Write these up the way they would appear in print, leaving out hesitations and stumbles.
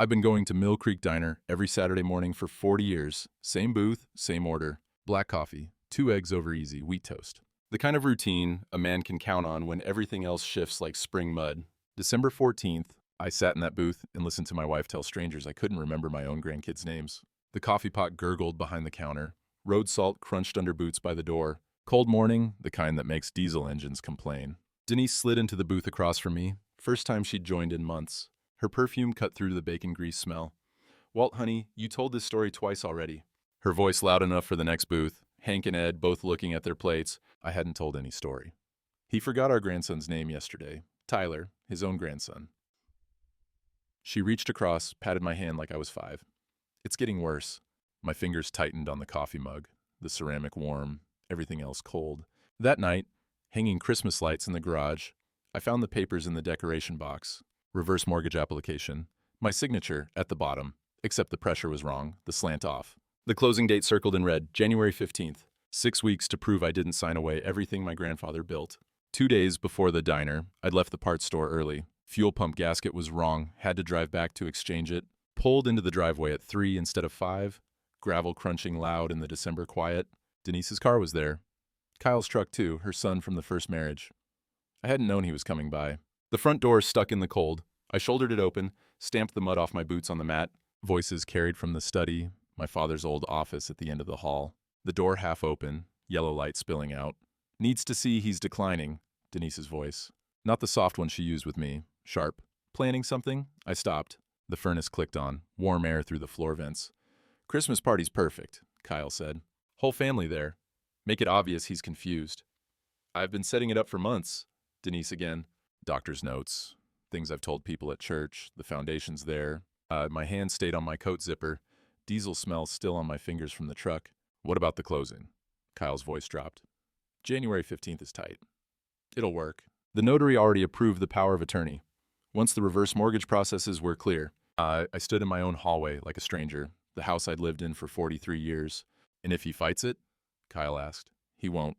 I've been going to Mill Creek Diner every Saturday morning for 40 years. Same booth, same order. Black coffee, 2 eggs over easy, wheat toast. The kind of routine a man can count on when everything else shifts like spring mud. December 14th, I sat in that booth and listened to my wife tell strangers I couldn't remember my own grandkids' names. The coffee pot gurgled behind the counter. Road salt crunched under boots by the door. Cold morning, the kind that makes diesel engines complain. Denise slid into the booth across from me. First time she'd joined in months. Her perfume cut through the bacon grease smell. "Walt, honey, you told this story twice already." Her voice loud enough for the next booth. Hank and Ed both looking at their plates. I hadn't told any story. He forgot our grandson's name yesterday. Tyler, his own grandson. She reached across, patted my hand like I was 5. "It's getting worse." My fingers tightened on the coffee mug, the ceramic warm, everything else cold. That night, hanging Christmas lights in the garage, I found the papers in the decoration box. Reverse mortgage application. My signature at the bottom, except the pressure was wrong, the slant off. The closing date circled in red, January 15th. 6 weeks to prove I didn't sign away everything my grandfather built. 2 days before the diner, I'd left the parts store early. Fuel pump gasket was wrong, had to drive back to exchange it. Pulled into the driveway at 3 instead of 5. Gravel crunching loud in the December quiet. Denise's car was there. Kyle's truck too, her son from the first marriage. I hadn't known he was coming by. The front door stuck in the cold. I shouldered it open, stamped the mud off my boots on the mat. Voices carried from the study, my father's old office at the end of the hall. The door half open, yellow light spilling out. "Needs to see he's declining," Denise's voice. Not the soft one she used with me, sharp. "Planning something?" I stopped. The furnace clicked on, warm air through the floor vents. "Christmas party's perfect," Kyle said. "Whole family there. Make it obvious he's confused." "I've been setting it up for months." Denise again. Doctor's notes, things I've told people at church, the foundation's there. My hand stayed on my coat zipper. Diesel smell still on my fingers from the truck. "What about the closing?" Kyle's voice dropped. "January 15th is tight. It'll work. The notary already approved the power of attorney. Once the reverse mortgage processes were clear, I stood in my own hallway like a stranger, the house I'd lived in for 43 years. "And if he fights it?" Kyle asked. "He won't."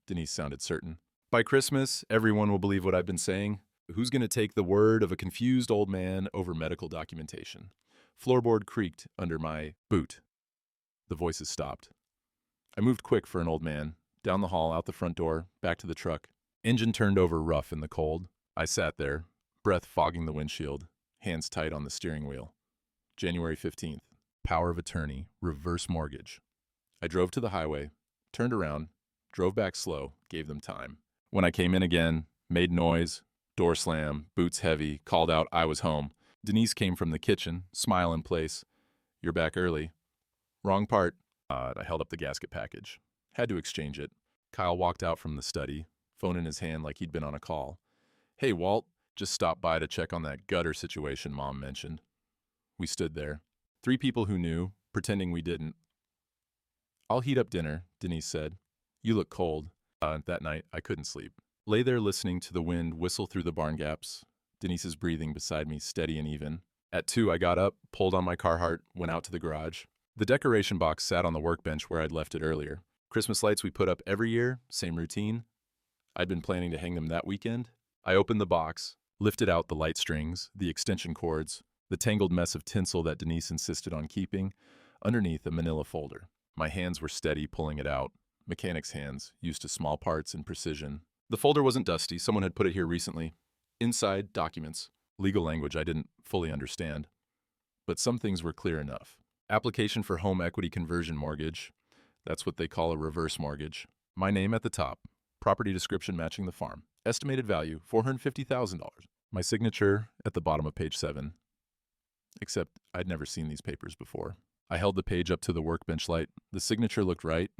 Denise sounded certain. "By Christmas, everyone will believe what I've been saying. Who's going to take the word of a confused old man over medical documentation?" Floorboard creaked under my boot. The voices stopped. I moved quick for an old man. Down the hall, out the front door, back to the truck. Engine turned over rough in the cold. I sat there, breath fogging the windshield, hands tight on the steering wheel. January 15th. Power of attorney, reverse mortgage. I drove to the highway, turned around, drove back slow, gave them time. When I came in again, made noise, door slam, boots heavy, called out I was home. Denise came from the kitchen, smile in place. "You're back early." "Wrong part." I held up the gasket package. Had to exchange it. Kyle walked out from the study, phone in his hand like he'd been on a call. "Hey, Walt, just stopped by to check on that gutter situation Mom mentioned." We stood there. 3 people who knew, pretending we didn't. "I'll heat up dinner," Denise said. "You look cold." That night, I couldn't sleep. Lay there listening to the wind whistle through the barn gaps. Denise's breathing beside me steady and even. At 2, I got up, pulled on my Carhartt, went out to the garage. The decoration box sat on the workbench where I'd left it earlier. Christmas lights we put up every year, same routine. I'd been planning to hang them that weekend. I opened the box, lifted out the light strings, the extension cords, the tangled mess of tinsel that Denise insisted on keeping, underneath a manila folder. My hands were steady pulling it out. Mechanic's hands, used to small parts and precision. The folder wasn't dusty, someone had put it here recently. Inside, documents. Legal language I didn't fully understand. But some things were clear enough. Application for home equity conversion mortgage. That's what they call a reverse mortgage. My name at the top. Property description matching the farm. Estimated value, $450,000. My signature at the bottom of page 7. Except I'd never seen these papers before. I held the page up to the workbench light. The signature looked right.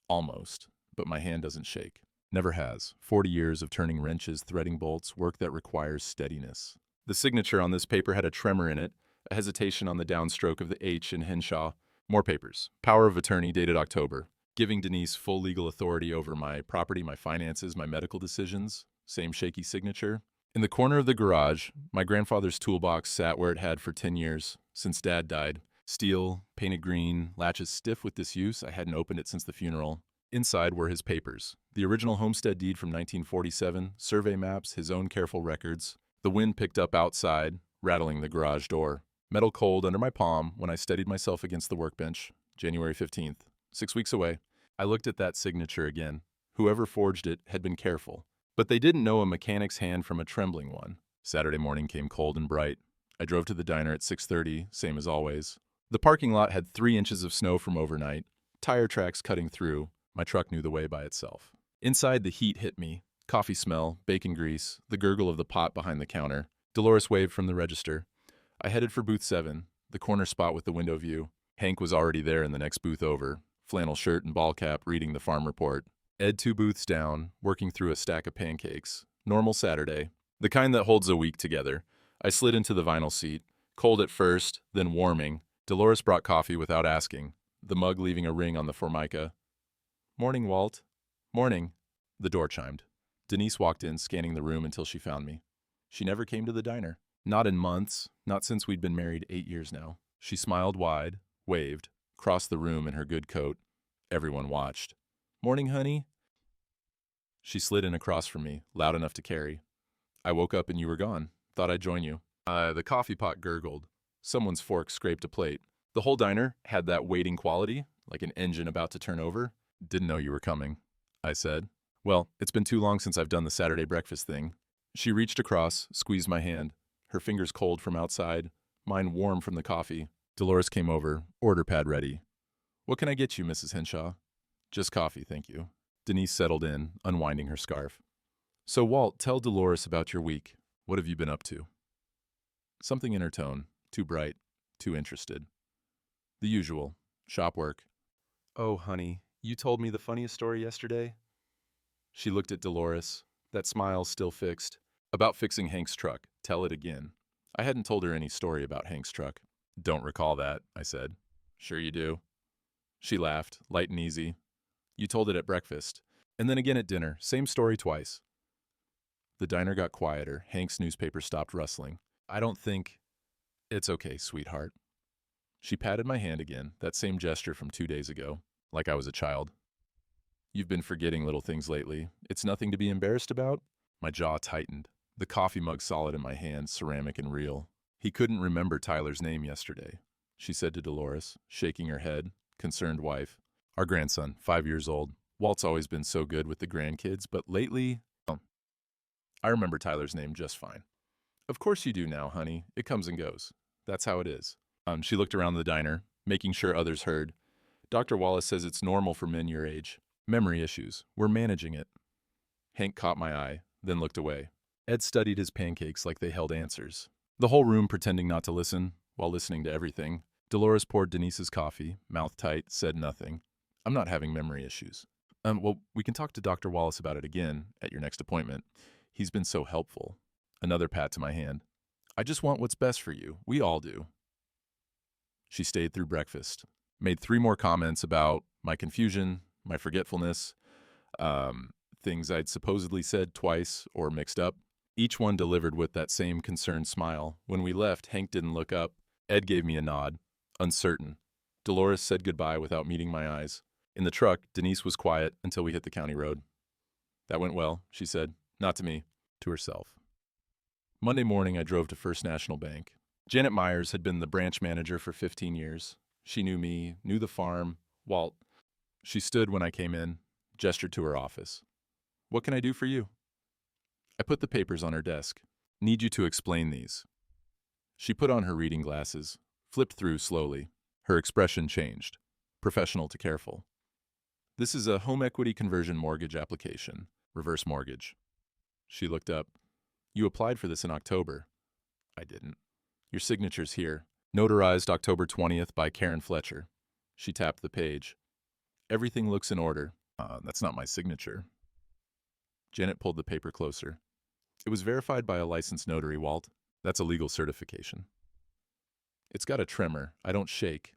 Almost. But my hand doesn't shake. Never has. 40 years of turning wrenches, threading bolts, work that requires steadiness. The signature on this paper had a tremor in it, a hesitation on the downstroke of the H in Henshaw. More papers. Power of attorney dated October. Giving Denise full legal authority over my property, my finances, my medical decisions. Same shaky signature. In the corner of the garage, my grandfather's toolbox sat where it had for 10 years, since Dad died. Steel, painted green, latches stiff with disuse. I hadn't opened it since the funeral. Inside were his papers. The original homestead deed from 1947, survey maps, his own careful records. The wind picked up outside, rattling the garage door. Metal cold under my palm when I steadied myself against the workbench. January 15th. 6 weeks away. I looked at that signature again. Whoever forged it had been careful. But they didn't know a mechanic's hand from a trembling one. Saturday morning came cold and bright. I drove to the diner at 6:30, same as always. The parking lot had 3 inches of snow from overnight, tire tracks cutting through. My truck knew the way by itself. Inside, the heat hit me. Coffee smell, bacon grease, the gurgle of the pot behind the counter. Dolores waved from the register. I headed for booth 7, the corner spot with the window view. Hank was already there in the next booth over, flannel shirt and ball cap, reading the farm report. Ed 2 booths down, working through a stack of pancakes. Normal Saturday. The kind that holds a week together. I slid into the vinyl seat. Cold at first, then warming. Dolores brought coffee without asking, the mug leaving a ring on the formica. "Morning, Walt." "Morning." The door chimed. Denise walked in, scanning the room until she found me. She never came to the diner. Not in months, not since we'd been married 8 years now. She smiled wide, waved, crossed the room in her good coat. Everyone watched. "Morning, honey." She slid in across from me, loud enough to carry. "I woke up and you were gone. Thought I'd join you." The coffee pot gurgled. Someone's fork scraped a plate. The whole diner had that waiting quality, like an engine about to turn over. "Didn't know you were coming," I said. "Well, it's been too long since I've done the Saturday breakfast thing." She reached across, squeezed my hand, her fingers cold from outside, mine warm from the coffee. Dolores came over, order pad ready. "What can I get you, Mrs. Henshaw?" "Just coffee, thank you." Denise settled in, unwinding her scarf. "So, Walt, tell Dolores about your week. What have you been up to?" Something in her tone, too bright, too interested. The usual, shop work. "Oh, honey, you told me the funniest story yesterday?" She looked at Dolores, that smile still fixed. "About fixing Hank's truck. Tell it again." I hadn't told her any story about Hank's truck. "Don't recall that," I said. "Sure you do." She laughed, light and easy. "You told it at breakfast. And then again at dinner. Same story twice." The diner got quieter. Hank's newspaper stopped rustling. "I don't think—" "It's okay, sweetheart." She patted my hand again, that same gesture from 2 days ago, like I was a child. "You've been forgetting little things lately. It's nothing to be embarrassed about?" My jaw tightened. The coffee mug solid in my hand, ceramic and real. "He couldn't remember Tyler's name yesterday," she said to Dolores, shaking her head, concerned wife. "Our grandson, 5 years old. Walt's always been so good with the grandkids, but lately, well, I remember Tyler's name just fine." "Of course you do now, honey. It comes and goes. That's how it is." She looked around the diner, making sure others heard. "Dr. Wallace says it's normal for men your age. Memory issues. We're managing it." Hank caught my eye, then looked away. Ed studied his pancakes like they held answers. The whole room pretending not to listen, while listening to everything. Dolores poured Denise's coffee, mouth tight, said nothing. "I'm not having memory issues." Well, we can talk to Dr. Wallace about it again at your next appointment. He's been so helpful." Another pat to my hand. "I just want what's best for you. We all do." She stayed through breakfast. Made 3 more comments about my confusion, my forgetfulness, things I'd supposedly said twice or mixed up. Each one delivered with that same concerned smile. When we left, Hank didn't look up. Ed gave me a nod, uncertain. Dolores said goodbye without meeting my eyes. In the truck, Denise was quiet until we hit the county road. "That went well," she said. "Not to me," to herself. Monday morning, I drove to First National Bank. Janet Myers had been the branch manager for 15 years. She knew me, knew the farm, Walt. She stood when I came in, gestured to her office. "What can I do for you?" I put the papers on her desk. "Need you to explain these." She put on her reading glasses, flipped through slowly. Her expression changed, professional to careful. "This is a home equity conversion mortgage application, reverse mortgage." She looked up. "You applied for this in October." I didn't. "Your signature's here. Notarized October 20th by Karen Fletcher." She tapped the page. "Everything looks in order." That's not my signature." Janet pulled the paper closer. "It was verified by a licensed notary, Walt. That's a legal certification." "It's got a tremor. I don't shake."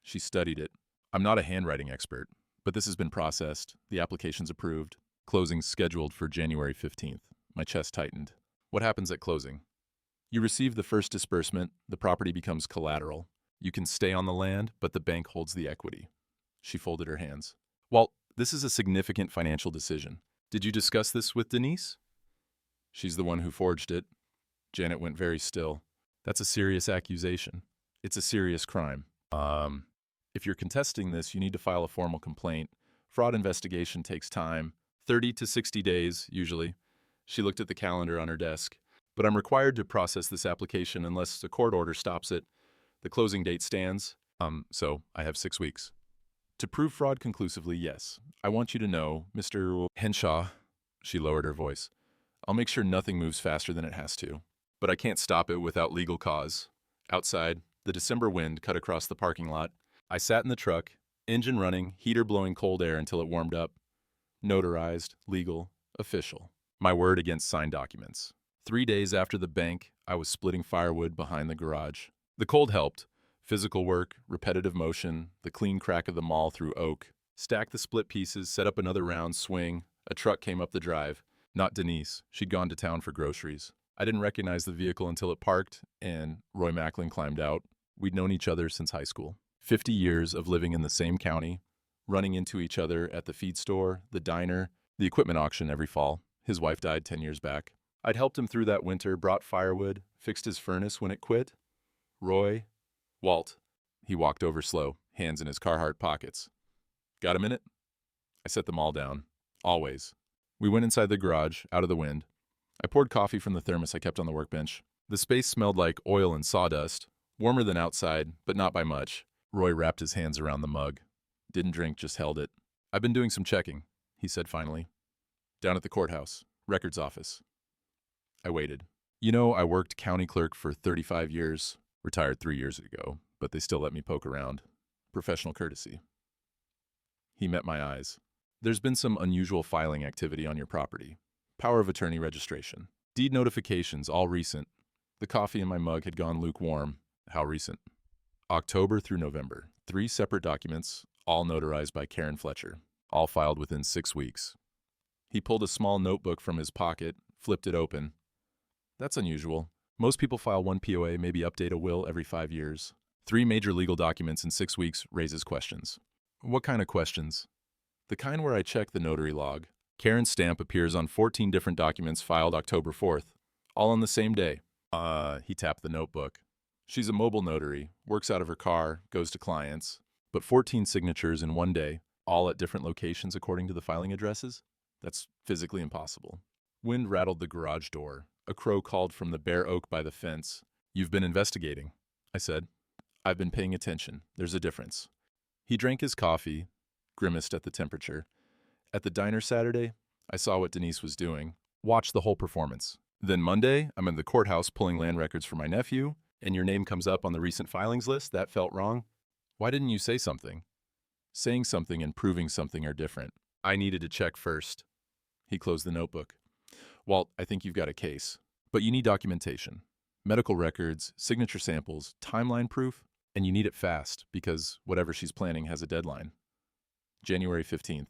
She studied it. "I'm not a handwriting expert, but this has been processed. The application's approved. Closing's scheduled for January 15th. My chest tightened. "What happens at closing?" "You receive the first disbursement. The property becomes collateral. You can stay on the land, but the bank holds the equity." She folded her hands. "Walt, this is a significant financial decision. Did you discuss this with Denise?" "She's the one who forged it." Janet went very still. That's a serious accusation. It's a serious crime. If you're contesting this, you need to file a formal complaint. Fraud investigation takes time, 30 to 60 days, usually. She looked at the calendar on her desk. But I'm required to process this application unless a court order stops it. The closing date stands. So I have 6 weeks. To prove fraud conclusively, yes. I want you to know, Mr. Henshaw, she lowered her voice. I'll make sure nothing moves faster than it has to. But I can't stop it without legal cause. Outside, the December wind cut across the parking lot. I sat in the truck, engine running, heater blowing cold air until it warmed up. Notarized, legal, official. My word against signed documents. 3 days after the bank, I was splitting firewood behind the garage. The cold helped. Physical work, repetitive motion, the clean crack of the maul through oak. Stack the split pieces, set up another round, swing. A truck came up the drive. Not Denise. She'd gone to town for groceries. I didn't recognize the vehicle until it parked, and Roy Macklin climbed out. We'd known each other since high school. 50 years of living in the same county, running into each other at the feed store, the diner, the equipment auction every fall. His wife died 10 years back. I'd helped him through that winter, brought firewood, fixed his furnace when it quit. Roy, Walt. He walked over slow, hands in his Carhartt pockets. Got a minute? I set them all down. Always. We went inside the garage, out of the wind. I poured coffee from the thermos I kept on the workbench. The space smelled like oil and sawdust, warmer than outside, but not by much. Roy wrapped his hands around the mug. Didn't drink, just held it. I've been doing some checking, he said finally. Down at the courthouse, records office. I waited. You know, I worked county clerk for 35 years, retired 3 years ago, but they still let me poke around. Professional courtesy. He met my eyes. There's been some unusual filing activity on your property. Power of attorney registration. Deed notifications, all recent. The coffee in my mug had gone lukewarm. How recent? October through November. 3 separate documents, all notarized by Karen Fletcher. All filed within 6 weeks. He pulled a small notebook from his pocket, flipped it open. That's unusual. Most people file one POA, maybe update a will every 5 years. 3 major legal documents in 6 weeks raises questions. What kind of questions? The kind where I check the notary log. Karen's stamp appears on 14 different documents filed October 4th, all on the same day. He tapped the notebook. She's a mobile notary, works out of her car, goes to clients. But 14 signatures in one day, all at different locations according to the filing addresses? That's physically impossible. Wind rattled the garage door. A crow called from the bare oak by the fence. You've been investigating, I said. I've been paying attention. There's a difference. He drank his coffee, grimaced at the temperature. At the diner Saturday, I saw what Denise was doing. Watched the whole performance. Then Monday, I'm in the courthouse pulling land records for my nephew, and your name comes up on the recent filings list. That felt wrong. Why didn't you say something? Saying something and proving something are different. I needed to check first. He closed the notebook. Walt, I think you've got a case. But you need documentation. Medical records, signature samples, timeline proof, and you need it fast because whatever she's planning has a deadline. January 15th.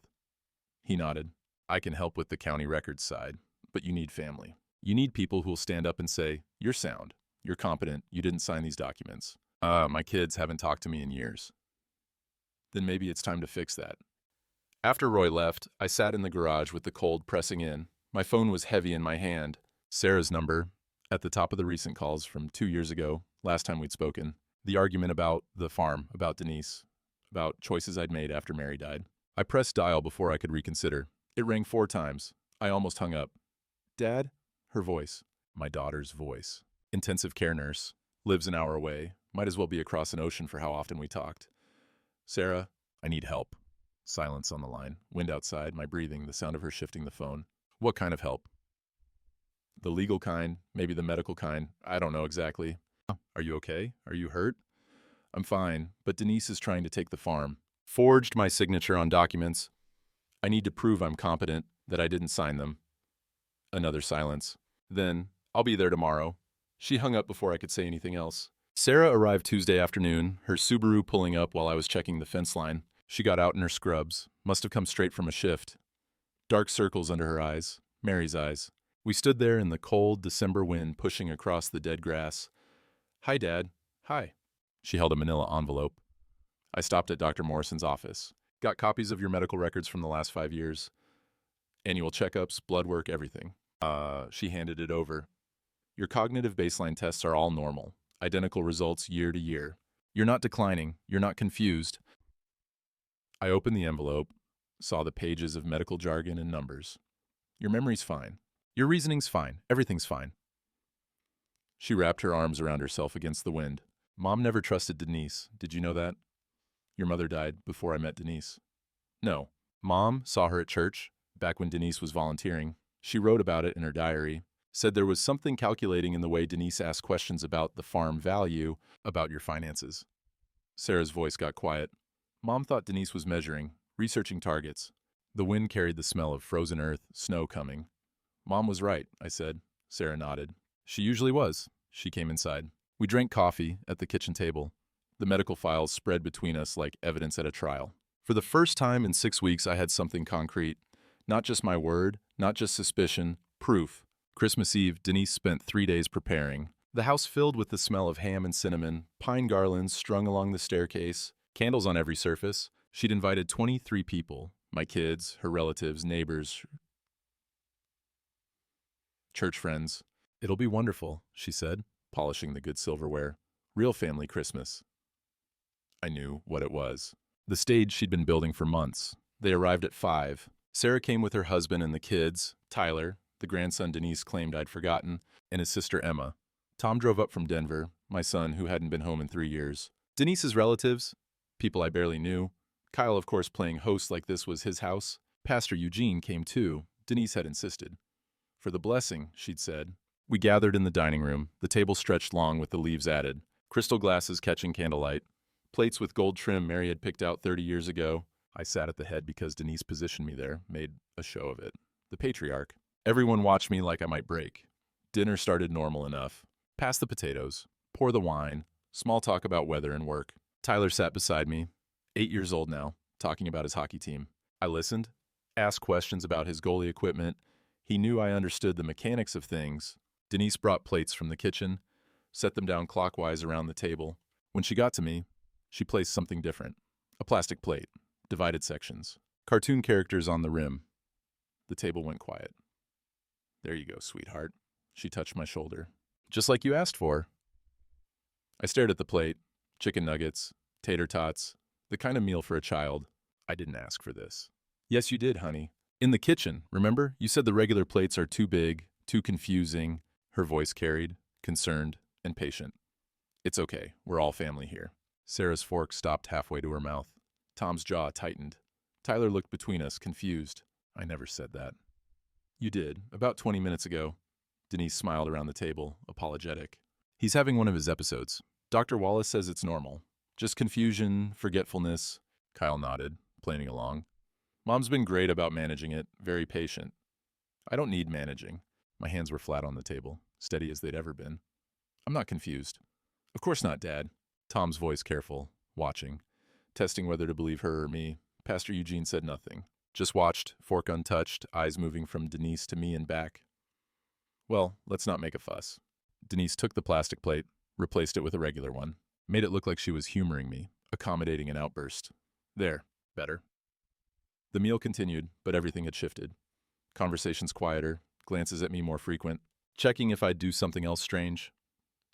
He nodded. I can help with the county records side, but you need family. You need people who'll stand up and say, you're sound, you're competent, you didn't sign these documents. My kids haven't talked to me in years. Then maybe it's time to fix that. After Roy left, I sat in the garage with the cold pressing in. My phone was heavy in my hand. Sarah's number, at the top of the recent calls from 2 years ago, last time we'd spoken. The argument about the farm, about Denise, about choices I'd made after Mary died. I pressed dial before I could reconsider. It rang 4 times. I almost hung up. Dad? Her voice. My daughter's voice. Intensive care nurse. Lives an hour away. Might as well be across an ocean for how often we talked. Sarah, I need help. Silence on the line. Wind outside, my breathing, the sound of her shifting the phone. What kind of help? The legal kind, maybe the medical kind. I don't know exactly. Are you okay? Are you hurt? I'm fine, but Denise is trying to take the farm. Forged my signature on documents. I need to prove I'm competent, that I didn't sign them. Another silence. Then, I'll be there tomorrow. She hung up before I could say anything else. Sarah arrived Tuesday afternoon, her Subaru pulling up while I was checking the fence line. She got out in her scrubs, must have come straight from a shift. Dark circles under her eyes, Mary's eyes. We stood there in the cold December wind pushing across the dead grass. Hi, Dad. Hi. She held a manila envelope. I stopped at Dr. Morrison's office. Got copies of your medical records from the last 5 years. Annual checkups, blood work, everything. She handed it over. Your cognitive baseline tests are all normal. Identical results year to year. You're not declining. You're not confused. I opened the envelope, saw the pages of medical jargon and numbers. Your memory's fine. Your reasoning's fine. Everything's fine. She wrapped her arms around herself against the wind. Mom never trusted Denise. Did you know that? Your mother died before I met Denise. No. Mom saw her at church, back when Denise was volunteering. She wrote about it in her diary, said there was something calculating in the way Denise asked questions about the farm value, about your finances. Sarah's voice got quiet. Mom thought Denise was measuring, researching targets. The wind carried the smell of frozen earth, snow coming. Mom was right, I said. Sarah nodded. She usually was. She came inside. We drank coffee at the kitchen table. The medical files spread between us like evidence at a trial. For the first time in 6 weeks, I had something concrete. Not just my word, not just suspicion, proof. Christmas Eve, Denise spent 3 days preparing. The house filled with the smell of ham and cinnamon, pine garlands strung along the staircase, candles on every surface. She'd invited 23 people, my kids, her relatives, neighbors, church friends. It'll be wonderful, she said, polishing the good silverware. Real family Christmas. I knew what it was. The stage she'd been building for months. They arrived at 5. Sarah came with her husband and the kids, Tyler, the grandson Denise claimed I'd forgotten, and his sister Emma. Tom drove up from Denver, my son who hadn't been home in 3 years. Denise's relatives, people I barely knew. Kyle, of course, playing host like this was his house. Pastor Eugene came too. Denise had insisted. For the blessing, she'd said. We gathered in the dining room, the table stretched long with the leaves added, crystal glasses catching candlelight, plates with gold trim Mary had picked out 30 years ago. I sat at the head because Denise positioned me there, made a show of it. The patriarch. Everyone watched me like I might break. Dinner started normal enough. Pass the potatoes. Pour the wine. Small talk about weather and work. Tyler sat beside me, 8 years old now, talking about his hockey team. I listened, asked questions about his goalie equipment. He knew I understood the mechanics of things. Denise brought plates from the kitchen, set them down clockwise around the table. When she got to me, she placed something different. A plastic plate, divided sections, cartoon characters on the rim. The table went quiet. There you go, sweetheart. She touched my shoulder. Just like you asked for. I stared at the plate. Chicken nuggets, tater tots, the kind of meal for a child. I didn't ask for this. Yes, you did, honey. In the kitchen, remember? You said the regular plates are too big, too confusing. Her voice carried, concerned and patient. It's okay. We're all family here. Sarah's fork stopped halfway to her mouth. Tom's jaw tightened. Tyler looked between us, confused. I never said that. You did, about 20 minutes ago. Denise smiled around the table, apologetic. He's having one of his episodes. Dr. Wallace says it's normal. Just confusion, forgetfulness. Kyle nodded, playing along. Mom's been great about managing it, very patient. I don't need managing. My hands were flat on the table, steady as they'd ever been. I'm not confused. Of course not, Dad. Tom's voice careful, watching, testing whether to believe her or me. Pastor Eugene said nothing. Just watched, fork untouched, eyes moving from Denise to me and back. Well, let's not make a fuss. Denise took the plastic plate, replaced it with a regular one, made it look like she was humoring me, accommodating an outburst. There, better. The meal continued, but everything had shifted. Conversations quieter, glances at me more frequent, checking if I'd do something else strange.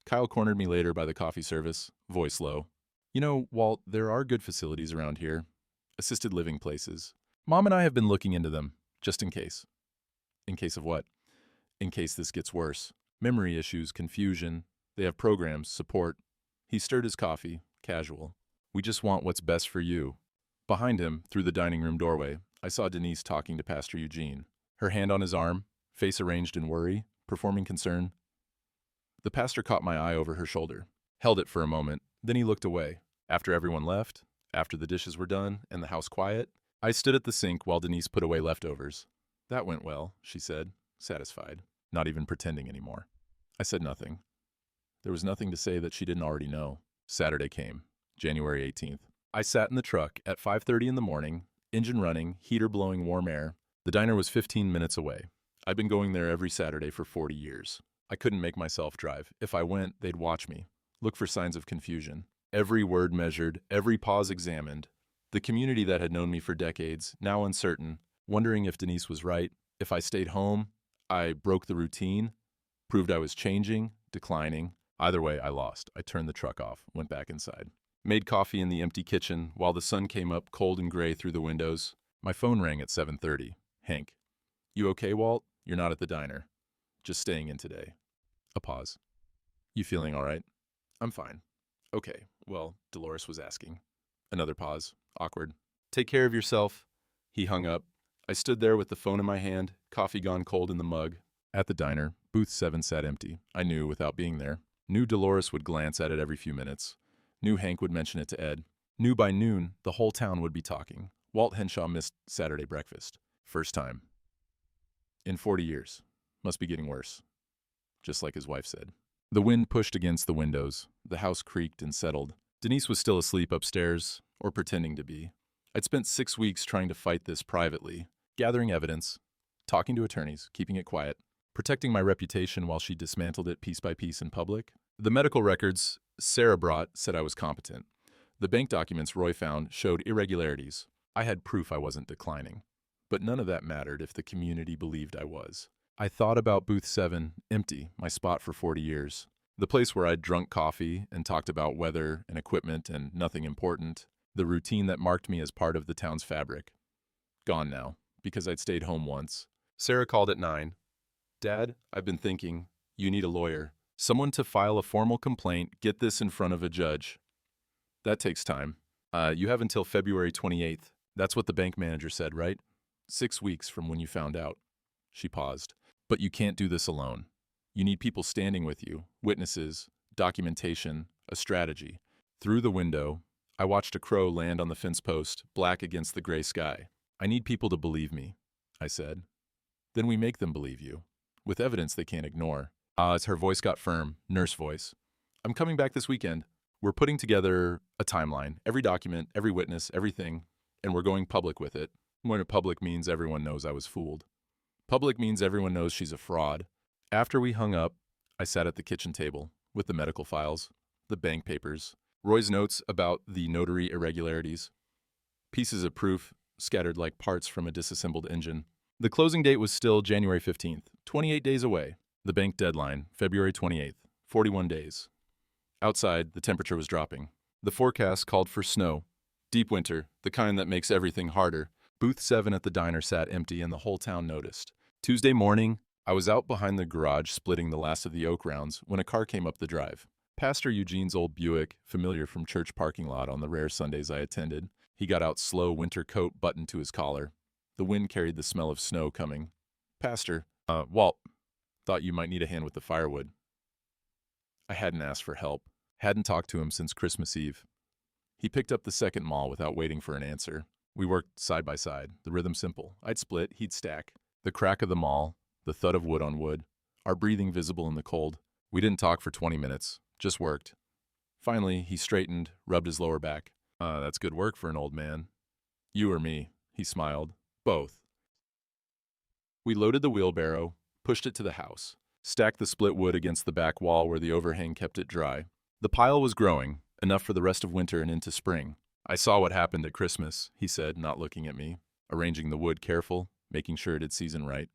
Kyle cornered me later by the coffee service, voice low. You know, Walt, there are good facilities around here. Assisted living places. Mom and I have been looking into them, just in case. In case of what? In case this gets worse. Memory issues, confusion. They have programs, support. He stirred his coffee, casual. We just want what's best for you. Behind him, through the dining room doorway, I saw Denise talking to Pastor Eugene. Her hand on his arm, face arranged in worry, performing concern. The pastor caught my eye over her shoulder, held it for a moment, then he looked away. After everyone left, after the dishes were done and the house quiet, I stood at the sink while Denise put away leftovers. That went well, she said, satisfied, not even pretending anymore. I said nothing. There was nothing to say that she didn't already know. Saturday came, January 18th. I sat in the truck at 5:30 in the morning, engine running, heater blowing warm air. The diner was 15 minutes away. I'd been going there every Saturday for 40 years. I couldn't make myself drive. If I went, they'd watch me, look for signs of confusion. Every word measured, every pause examined. The community that had known me for decades, now uncertain, wondering if Denise was right. If I stayed home, I broke the routine, proved I was changing, declining. Either way, I lost. I turned the truck off, went back inside. Made coffee in the empty kitchen while the sun came up cold and gray through the windows. My phone rang at 7:30. Hank. You okay, Walt? You're not at the diner. Just staying in today. A pause. You feeling all right? I'm fine. Okay, well, Dolores was asking. Another pause. Awkward. Take care of yourself. He hung up. I stood there with the phone in my hand, coffee gone cold in the mug. At the diner, booth 7 sat empty. I knew without being there. Knew Dolores would glance at it every few minutes. Knew Hank would mention it to Ed. Knew by noon, the whole town would be talking. Walt Henshaw missed Saturday breakfast. First time. In 40 years. Must be getting worse. Just like his wife said. The wind pushed against the windows. The house creaked and settled. Denise was still asleep upstairs, or pretending to be. I'd spent 6 weeks trying to fight this privately, gathering evidence, talking to attorneys, keeping it quiet, protecting my reputation while she dismantled it piece by piece in public. The medical records Sarah brought said I was competent. The bank documents Roy found showed irregularities. I had proof I wasn't declining. But none of that mattered if the community believed I was. I thought about booth 7, empty, my spot for 40 years. The place where I'd drunk coffee and talked about weather and equipment and nothing important. The routine that marked me as part of the town's fabric. Gone now, because I'd stayed home once. Sarah called at 9. Dad, I've been thinking, you need a lawyer. Someone to file a formal complaint, get this in front of a judge. That takes time. You have until February 28th. That's what the bank manager said, right? 6 weeks from when you found out. She paused. But you can't do this alone. You need people standing with you, witnesses, documentation, a strategy. Through the window, I watched a crow land on the fence post, black against the gray sky. I need people to believe me, I said. Then we make them believe you, with evidence they can't ignore. As her voice got firm, nurse voice. I'm coming back this weekend. We're putting together a timeline, every document, every witness, everything, and we're going public with it. When public means everyone knows I was fooled. Public means everyone knows she's a fraud. After we hung up, I sat at the kitchen table with the medical files, the bank papers, Roy's notes about the notary irregularities, pieces of proof scattered like parts from a disassembled engine. The closing date was still January 15th, 28 days away. The bank deadline, February 28th, 41 days. Outside, the temperature was dropping. The forecast called for snow. Deep winter, the kind that makes everything harder. Booth 7 at the diner sat empty and the whole town noticed. Tuesday morning, I was out behind the garage splitting the last of the oak rounds when a car came up the drive. Pastor Eugene's old Buick, familiar from church parking lot on the rare Sundays I attended. He got out slow, winter coat buttoned to his collar. The wind carried the smell of snow coming. Pastor, Walt, thought you might need a hand with the firewood. I hadn't asked for help. Hadn't talked to him since Christmas Eve. He picked up the second maul without waiting for an answer. We worked side by side, the rhythm simple. I'd split, he'd stack. The crack of the maul, the thud of wood on wood, our breathing visible in the cold. We didn't talk for 20 minutes, just worked. Finally, he straightened, rubbed his lower back. That's good work for an old man. You or me, he smiled. Both. We loaded the wheelbarrow, pushed it to the house, stacked the split wood against the back wall where the overhang kept it dry. The pile was growing, enough for the rest of winter and into spring. I saw what happened at Christmas, he said, not looking at me, arranging the wood careful, making sure it had seasoned right.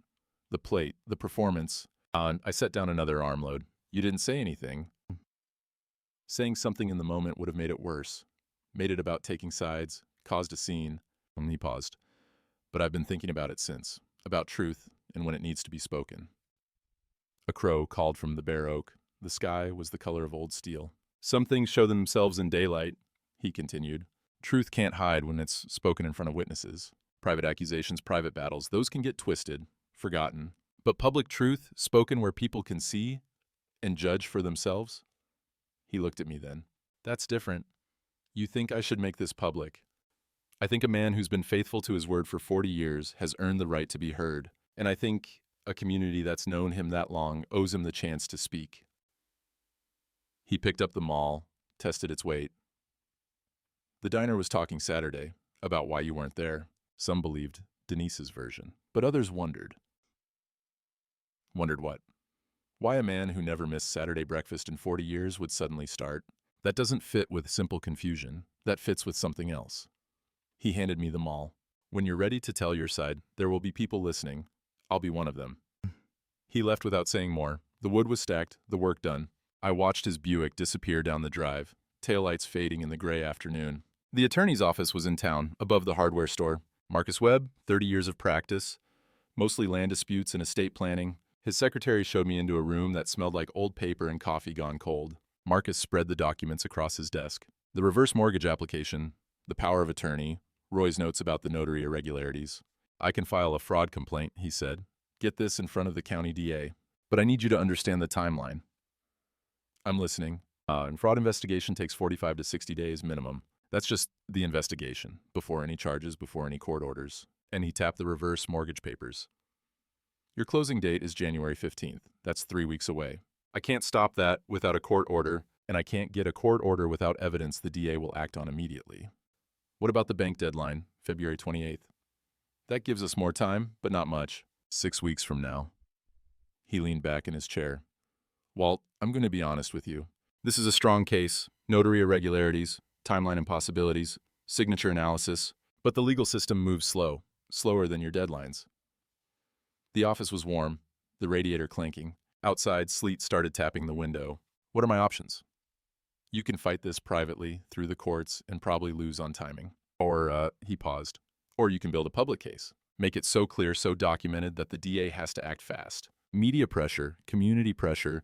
The plate, the performance. I set down another armload. You didn't say anything. Saying something in the moment would have made it worse. Made it about taking sides, caused a scene. He paused. But I've been thinking about it since. About truth and when it needs to be spoken. A crow called from the bare oak. The sky was the color of old steel. Some things show themselves in daylight, he continued. Truth can't hide when it's spoken in front of witnesses. Private accusations, private battles, those can get twisted, forgotten. But public truth, spoken where people can see and judge for themselves? He looked at me then. That's different. You think I should make this public. I think a man who's been faithful to his word for 40 years has earned the right to be heard. And I think a community that's known him that long owes him the chance to speak. He picked up the maul, tested its weight. The diner was talking Saturday about why you weren't there. Some believed Denise's version, but others wondered. Wondered what? Why a man who never missed Saturday breakfast in 40 years would suddenly start. That doesn't fit with simple confusion. That fits with something else. He handed me the maul. When you're ready to tell your side, there will be people listening. I'll be one of them. He left without saying more. The wood was stacked, the work done. I watched his Buick disappear down the drive, taillights fading in the gray afternoon. The attorney's office was in town, above the hardware store. Marcus Webb, 30 years of practice, mostly land disputes and estate planning. His secretary showed me into a room that smelled like old paper and coffee gone cold. Marcus spread the documents across his desk. The reverse mortgage application, the power of attorney, Roy's notes about the notary irregularities. I can file a fraud complaint, he said. Get this in front of the county DA. But I need you to understand the timeline. I'm listening. And fraud investigation takes 45 to 60 days minimum. That's just the investigation, before any charges, before any court orders. And he tapped the reverse mortgage papers. Your closing date is January 15th. That's 3 weeks away. I can't stop that without a court order, and I can't get a court order without evidence the DA will act on immediately. What about the bank deadline, February 28th? That gives us more time, but not much. 6 weeks from now. He leaned back in his chair. Walt, I'm going to be honest with you. This is a strong case, notary irregularities, timeline impossibilities, signature analysis, but the legal system moves slow, slower than your deadlines. The office was warm, the radiator clanking. Outside, sleet started tapping the window. What are my options? You can fight this privately, through the courts, and probably lose on timing. Or, he paused. Or you can build a public case. Make it so clear, so documented that the DA has to act fast. Media pressure, community pressure,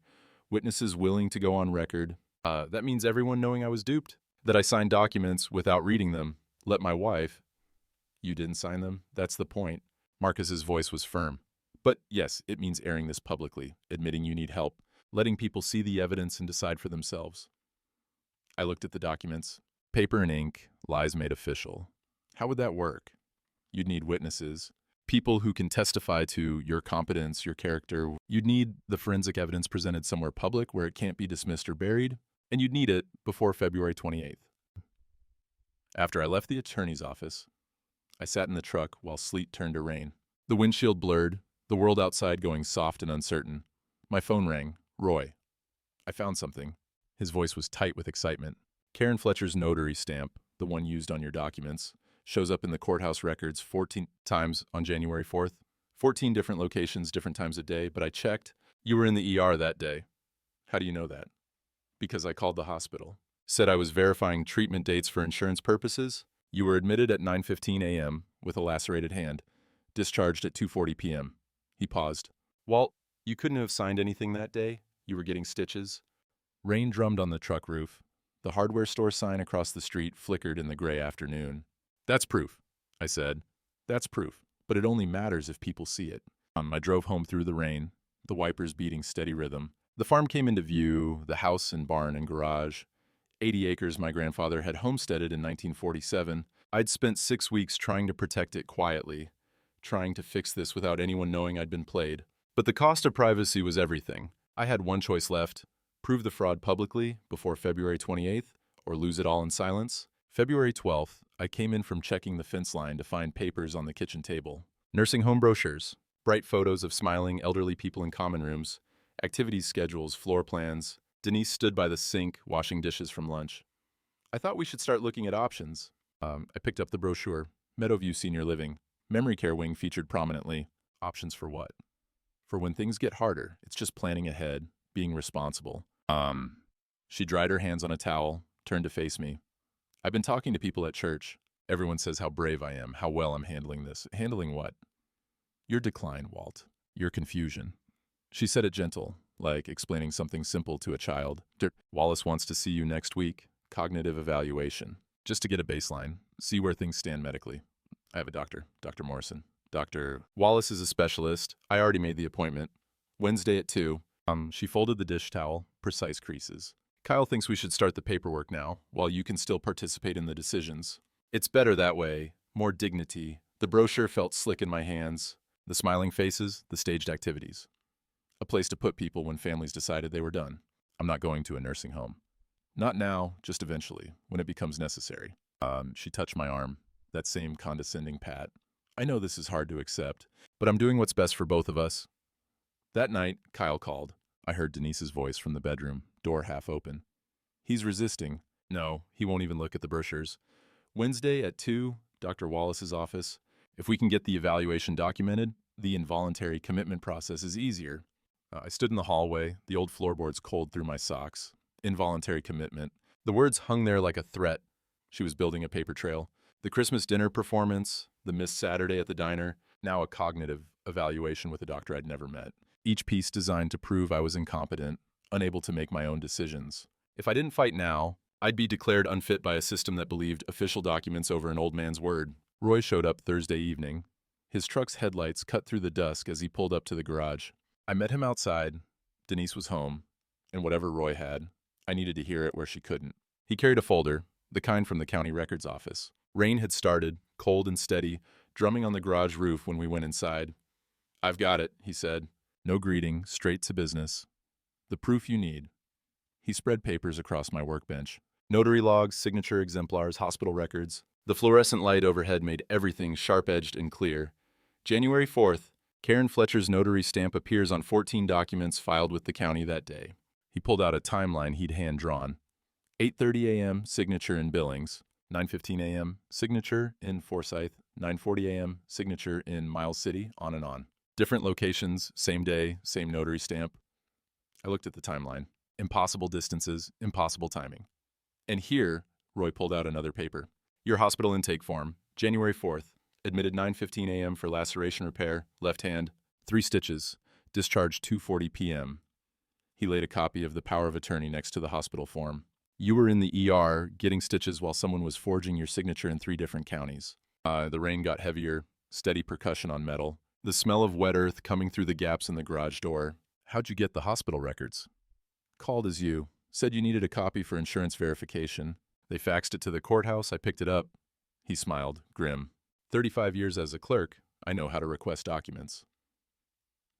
witnesses willing to go on record. That means everyone knowing I was duped. That I signed documents without reading them. Let my wife. You didn't sign them? That's the point. Marcus's voice was firm. But yes, it means airing this publicly, admitting you need help, letting people see the evidence and decide for themselves. I looked at the documents. Paper and ink, lies made official. How would that work? You'd need witnesses, people who can testify to your competence, your character. You'd need the forensic evidence presented somewhere public where it can't be dismissed or buried, and you'd need it before February 28th. After I left the attorney's office, I sat in the truck while sleet turned to rain. The windshield blurred, the world outside going soft and uncertain. My phone rang. Roy. I found something. His voice was tight with excitement. Karen Fletcher's notary stamp, the one used on your documents, shows up in the courthouse records 14 times on January 4th. 14 different locations, different times a day, but I checked. You were in the ER that day. How do you know that? Because I called the hospital. Said I was verifying treatment dates for insurance purposes. You were admitted at 9:15 a.m. with a lacerated hand. Discharged at 2:40 p.m. He paused. Walt, you couldn't have signed anything that day? You were getting stitches? Rain drummed on the truck roof. The hardware store sign across the street flickered in the gray afternoon. That's proof, I said. That's proof, but it only matters if people see it. I drove home through the rain, the wipers beating steady rhythm. The farm came into view, the house and barn and garage. 80 acres my grandfather had homesteaded in 1947. I'd spent 6 weeks trying to protect it quietly, trying to fix this without anyone knowing I'd been played. But the cost of privacy was everything. I had one choice left: prove the fraud publicly before February 28th, or lose it all in silence. February 12th, I came in from checking the fence line to find papers on the kitchen table. Nursing home brochures, bright photos of smiling elderly people in common rooms, activities schedules, floor plans. Denise stood by the sink, washing dishes from lunch. I thought we should start looking at options. I picked up the brochure. Meadowview Senior Living. Memory care wing featured prominently. Options for what? For when things get harder. It's just planning ahead, being responsible. She dried her hands on a towel, turned to face me. I've been talking to people at church. Everyone says how brave I am, how well I'm handling this. Handling what? Your decline, Walt. Your confusion. She said it gentle, like explaining something simple to a child. Wallace wants to see you next week. Cognitive evaluation. Just to get a baseline. See where things stand medically. I have a doctor, Dr. Morrison. Dr. Wallace is a specialist. I already made the appointment. Wednesday at 2. She folded the dish towel, precise creases. Kyle thinks we should start the paperwork now, while you can still participate in the decisions. It's better that way. More dignity. The brochure felt slick in my hands. The smiling faces, the staged activities. A place to put people when families decided they were done. I'm not going to a nursing home. Not now, just eventually, when it becomes necessary. She touched my arm, that same condescending pat. I know this is hard to accept, but I'm doing what's best for both of us. That night, Kyle called. I heard Denise's voice from the bedroom, door half open. He's resisting. No, he won't even look at the brochures. Wednesday at 2, Dr. Wallace's office. If we can get the evaluation documented, the involuntary commitment process is easier. I stood in the hallway, the old floorboards cold through my socks. Involuntary commitment. The words hung there like a threat. She was building a paper trail. The Christmas dinner performance, the missed Saturday at the diner, now a cognitive evaluation with a doctor I'd never met. Each piece designed to prove I was incompetent, unable to make my own decisions. If I didn't fight now, I'd be declared unfit by a system that believed official documents over an old man's word. Roy showed up Thursday evening. His truck's headlights cut through the dusk as he pulled up to the garage. I met him outside. Denise was home, and whatever Roy had, I needed to hear it where she couldn't. He carried a folder, the kind from the county records office. Rain had started, cold and steady, drumming on the garage roof when we went inside. "I've got it," he said. No greeting, straight to business. "The proof you need." He spread papers across my workbench. Notary logs, signature exemplars, hospital records. The fluorescent light overhead made everything sharp-edged and clear. January 4th, Karen Fletcher's notary stamp appears on 14 documents filed with the county that day. He pulled out a timeline he'd hand-drawn. 8:30 a.m., signature in Billings. 9:15 a.m., signature in Forsyth. 9:40 a.m., signature in Miles City, on and on. Different locations, same day, same notary stamp. I looked at the timeline. Impossible distances, impossible timing. And here, Roy pulled out another paper. Your hospital intake form, January 4th. Admitted 9:15 a.m. for laceration repair, left hand, 3 stitches. Discharged 2:40 p.m. He laid a copy of the power of attorney next to the hospital form. You were in the ER getting stitches while someone was forging your signature in 3 different counties. The rain got heavier, steady percussion on metal. The smell of wet earth coming through the gaps in the garage door. How'd you get the hospital records? Called as you. Said you needed a copy for insurance verification. They faxed it to the courthouse. I picked it up. He smiled, grim. 35 years as a clerk, I know how to request documents.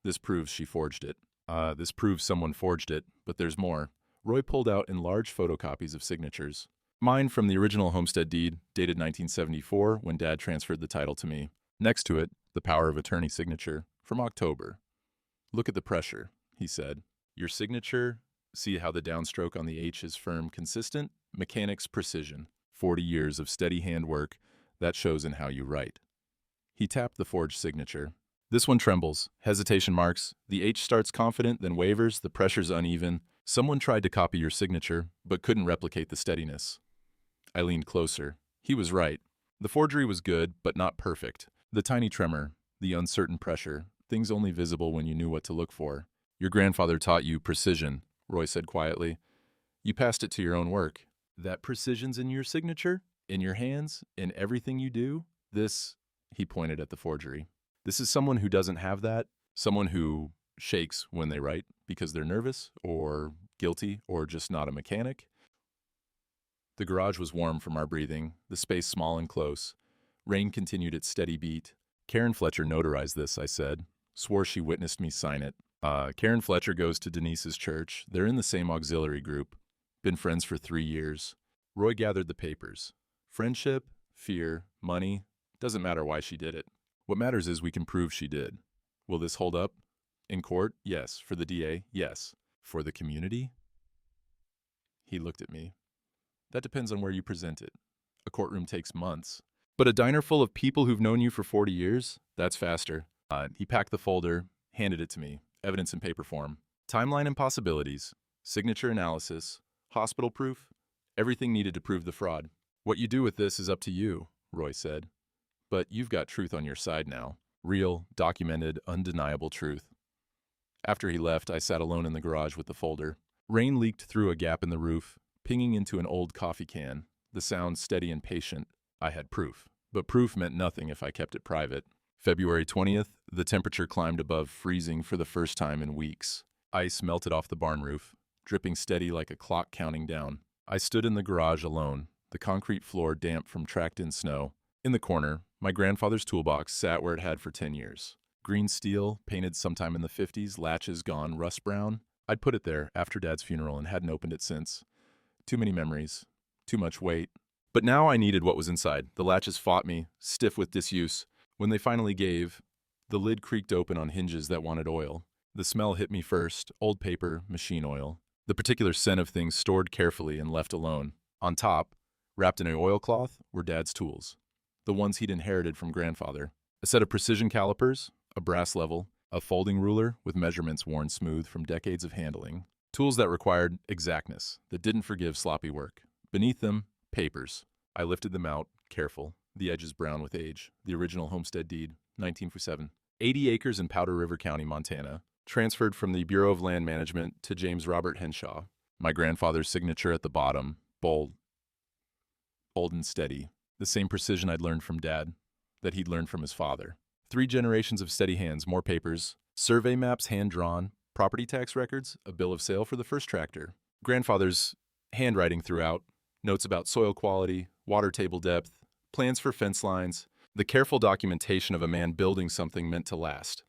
This proves she forged it. This proves someone forged it, but there's more. Roy pulled out enlarged photocopies of signatures. Mine from the original homestead deed, dated 1974, when Dad transferred the title to me. Next to it, the power of attorney signature, from October. Look at the pressure, he said. Your signature, see how the downstroke on the H is firm, consistent? Mechanics precision. 40 years of steady handwork, that shows in how you write. He tapped the forged signature. This one trembles, hesitation marks. The H starts confident, then wavers, the pressure's uneven. Someone tried to copy your signature, but couldn't replicate the steadiness. I leaned closer. He was right. The forgery was good, but not perfect. The tiny tremor, the uncertain pressure, things only visible when you knew what to look for. Your grandfather taught you precision, Roy said quietly. You passed it to your own work. That precision's in your signature? In your hands? In everything you do? This, he pointed at the forgery. This is someone who doesn't have that, someone who shakes when they write because they're nervous or guilty or just not a mechanic. The garage was warm from our breathing, the space small and close. Rain continued its steady beat. Karen Fletcher notarized this, I said. Swore she witnessed me sign it. Karen Fletcher goes to Denise's church. They're in the same auxiliary group. Been friends for 3 years. Roy gathered the papers. Friendship, fear, money, doesn't matter why she did it. What matters is we can prove she did. Will this hold up? In court? Yes. For the DA? Yes. For the community? He looked at me. That depends on where you present it. A courtroom takes months. But a diner full of people who've known you for 40 years? That's faster. He packed the folder, handed it to me. Evidence in paper form. Timeline and possibilities. Signature analysis. Hospital proof. Everything needed to prove the fraud. What you do with this is up to you, Roy said. But you've got truth on your side now. Real, documented, undeniable truth. After he left, I sat alone in the garage with the folder. Rain leaked through a gap in the roof, pinging into an old coffee can. The sound steady and patient. I had proof. But proof meant nothing if I kept it private. February 20th, the temperature climbed above freezing for the first time in weeks. Ice melted off the barn roof, dripping steady like a clock counting down. I stood in the garage alone, the concrete floor damp from tracked-in snow. In the corner, my grandfather's toolbox sat where it had for 10 years. Green steel, painted sometime in the 50s, latches gone rust brown. I'd put it there after Dad's funeral and hadn't opened it since. Too many memories. Too much weight. But now I needed what was inside. The latches fought me, stiff with disuse. When they finally gave, the lid creaked open on hinges that wanted oil. The smell hit me first, old paper, machine oil. The particular scent of things stored carefully and left alone. On top, wrapped in an oilcloth, were Dad's tools. The ones he'd inherited from Grandfather. A set of precision calipers, a brass level, a folding ruler with measurements worn smooth from decades of handling, tools that required exactness, that didn't forgive sloppy work. Beneath them, papers. I lifted them out, careful, the edges brown with age, the original homestead deed, 1947. 80 acres in Powder River County, Montana, transferred from the Bureau of Land Management to James Robert Henshaw. My grandfather's signature at the bottom, bold and steady. The same precision I'd learned from Dad, that he'd learned from his father. 3 generations of steady hands, more papers, survey maps hand-drawn, property tax records, a bill of sale for the first tractor. Grandfather's handwriting throughout, notes about soil quality, water table depth, plans for fence lines, the careful documentation of a man building something meant to last.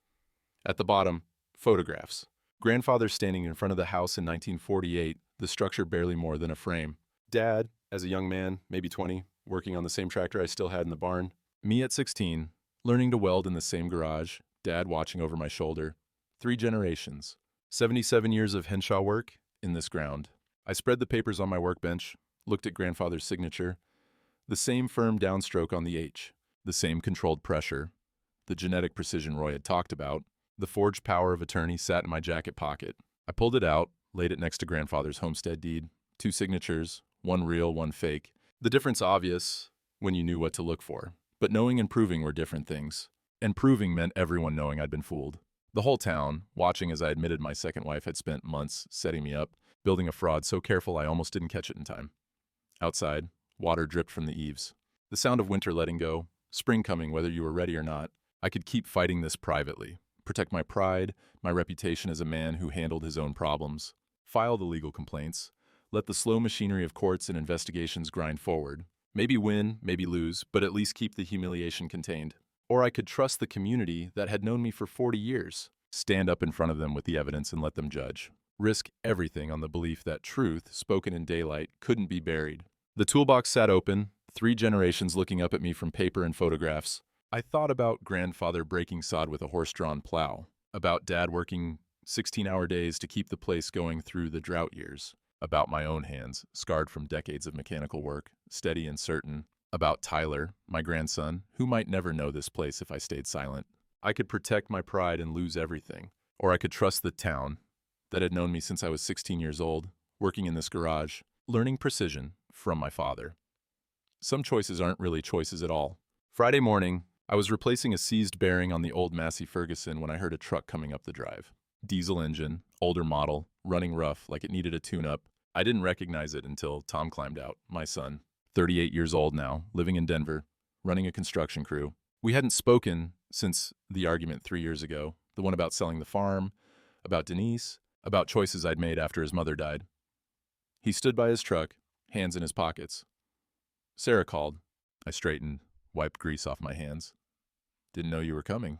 At the bottom, photographs. Grandfather standing in front of the house in 1948, the structure barely more than a frame. Dad, as a young man, maybe 20, working on the same tractor I still had in the barn. Me at 16, learning to weld in the same garage, Dad watching over my shoulder. 3 generations. 77 years of Henshaw work in this ground. I spread the papers on my workbench, looked at grandfather's signature. The same firm downstroke on the H. The same controlled pressure. The genetic precision Roy had talked about. The forged power of attorney sat in my jacket pocket. I pulled it out, laid it next to grandfather's homestead deed. 2 signatures, one real, one fake. The difference obvious when you knew what to look for. But knowing and proving were different things. And proving meant everyone knowing I'd been fooled. The whole town, watching as I admitted my second wife had spent months setting me up, building a fraud so careful I almost didn't catch it in time. Outside, water dripped from the eaves. The sound of winter letting go, spring coming whether you were ready or not. I could keep fighting this privately. Protect my pride, my reputation as a man who handled his own problems. File the legal complaints. Let the slow machinery of courts and investigations grind forward. Maybe win, maybe lose, but at least keep the humiliation contained. Or I could trust the community that had known me for 40 years. Stand up in front of them with the evidence and let them judge. Risk everything on the belief that truth, spoken in daylight, couldn't be buried. The toolbox sat open, 3 generations looking up at me from paper and photographs. I thought about grandfather breaking sod with a horse-drawn plow, about Dad working 16-hour days to keep the place going through the drought years, about my own hands, scarred from decades of mechanical work, steady and certain, about Tyler, my grandson, who might never know this place if I stayed silent. I could protect my pride and lose everything, or I could trust the town that had known me since I was 16 years old, working in this garage, learning precision from my father. Some choices aren't really choices at all. Friday morning, I was replacing a seized bearing on the old Massey Ferguson when I heard a truck coming up the drive. Diesel engine, older model, running rough like it needed a tune-up. I didn't recognize it until Tom climbed out, my son, 38 years old now, living in Denver, running a construction crew. We hadn't spoken since the argument 3 years ago, the one about selling the farm, about Denise, about choices I'd made after his mother died. He stood by his truck, hands in his pockets. Sarah called. I straightened, wiped grease off my hands. Didn't know you were coming.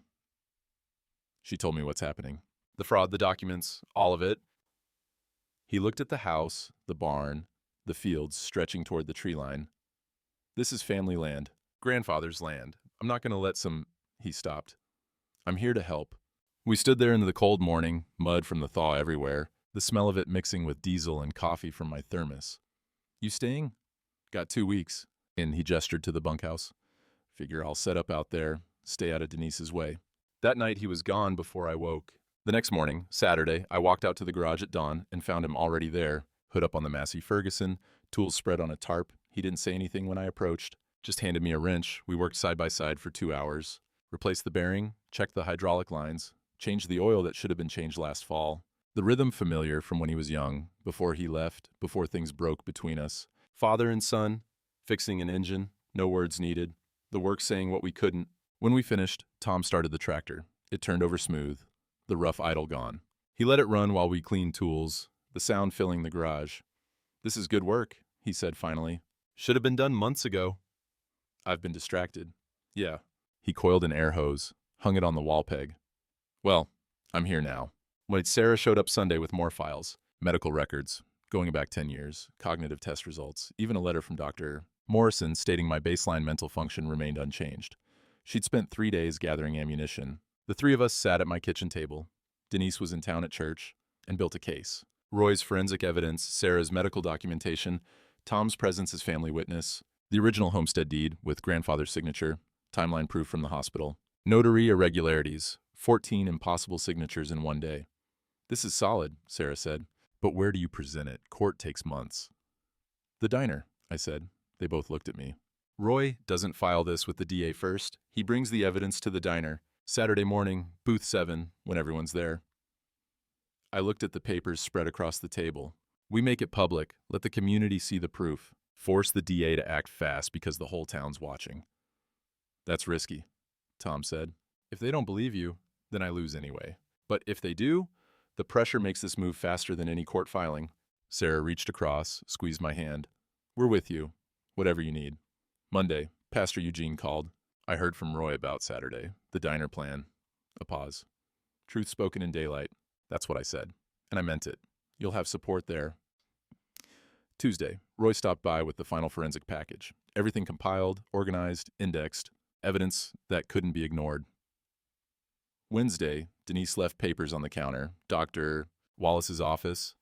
She told me what's happening. The fraud, the documents, all of it. He looked at the house, the barn, the fields stretching toward the tree line. This is family land, grandfather's land. I'm not going to let some... He stopped. I'm here to help. We stood there in the cold morning, mud from the thaw everywhere, the smell of it mixing with diesel and coffee from my thermos. You staying? Got 2 weeks. And he gestured to the bunkhouse. Figure I'll set up out there, stay out of Denise's way. That night he was gone before I woke. The next morning, Saturday, I walked out to the garage at dawn and found him already there, hood up on the Massey Ferguson, tools spread on a tarp. He didn't say anything when I approached, just handed me a wrench. We worked side by side for 2 hours. Replaced the bearing, checked the hydraulic lines, changed the oil that should have been changed last fall. The rhythm familiar from when he was young, before he left, before things broke between us. Father and son, fixing an engine, no words needed. The work saying what we couldn't. When we finished, Tom started the tractor. It turned over smooth, the rough idle gone. He let it run while we cleaned tools, the sound filling the garage. This is good work, he said finally. Should have been done months ago. I've been distracted. Yeah. He coiled an air hose, hung it on the wall peg. Well, I'm here now. Wait, Sarah showed up Sunday with more files, medical records, going back 10 years, cognitive test results, even a letter from Dr. Morrison stating my baseline mental function remained unchanged. She'd spent 3 days gathering ammunition. The 3 of us sat at my kitchen table. Denise was in town at church and built a case. Roy's forensic evidence, Sarah's medical documentation, Tom's presence as family witness, the original homestead deed with grandfather's signature, timeline proof from the hospital, notary irregularities, 14 impossible signatures in one day. This is solid, Sarah said. But where do you present it? Court takes months. The diner, I said. They both looked at me. Roy doesn't file this with the DA first. He brings the evidence to the diner. Saturday morning, booth 7, when everyone's there. I looked at the papers spread across the table. We make it public. Let the community see the proof. Force the DA to act fast because the whole town's watching. That's risky, Tom said. If they don't believe you, then I lose anyway. But if they do, the pressure makes this move faster than any court filing. Sarah reached across, squeezed my hand. We're with you. Whatever you need. Monday, Pastor Eugene called. I heard from Roy about Saturday. The diner plan. A pause. Truth spoken in daylight. That's what I said. And I meant it. You'll have support there. Tuesday, Roy stopped by with the final forensic package. Everything compiled, organized, indexed. Evidence that couldn't be ignored. Wednesday, Denise left papers on the counter. Dr. Wallace's office,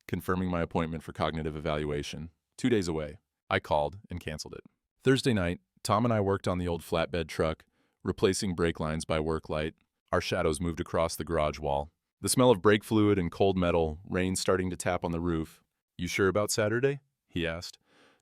confirming my appointment for cognitive evaluation. 2 days away. I called and canceled it. Thursday night, Tom and I worked on the old flatbed truck, replacing brake lines by work light. Our shadows moved across the garage wall. The smell of brake fluid and cold metal, rain starting to tap on the roof. You sure about Saturday? He asked.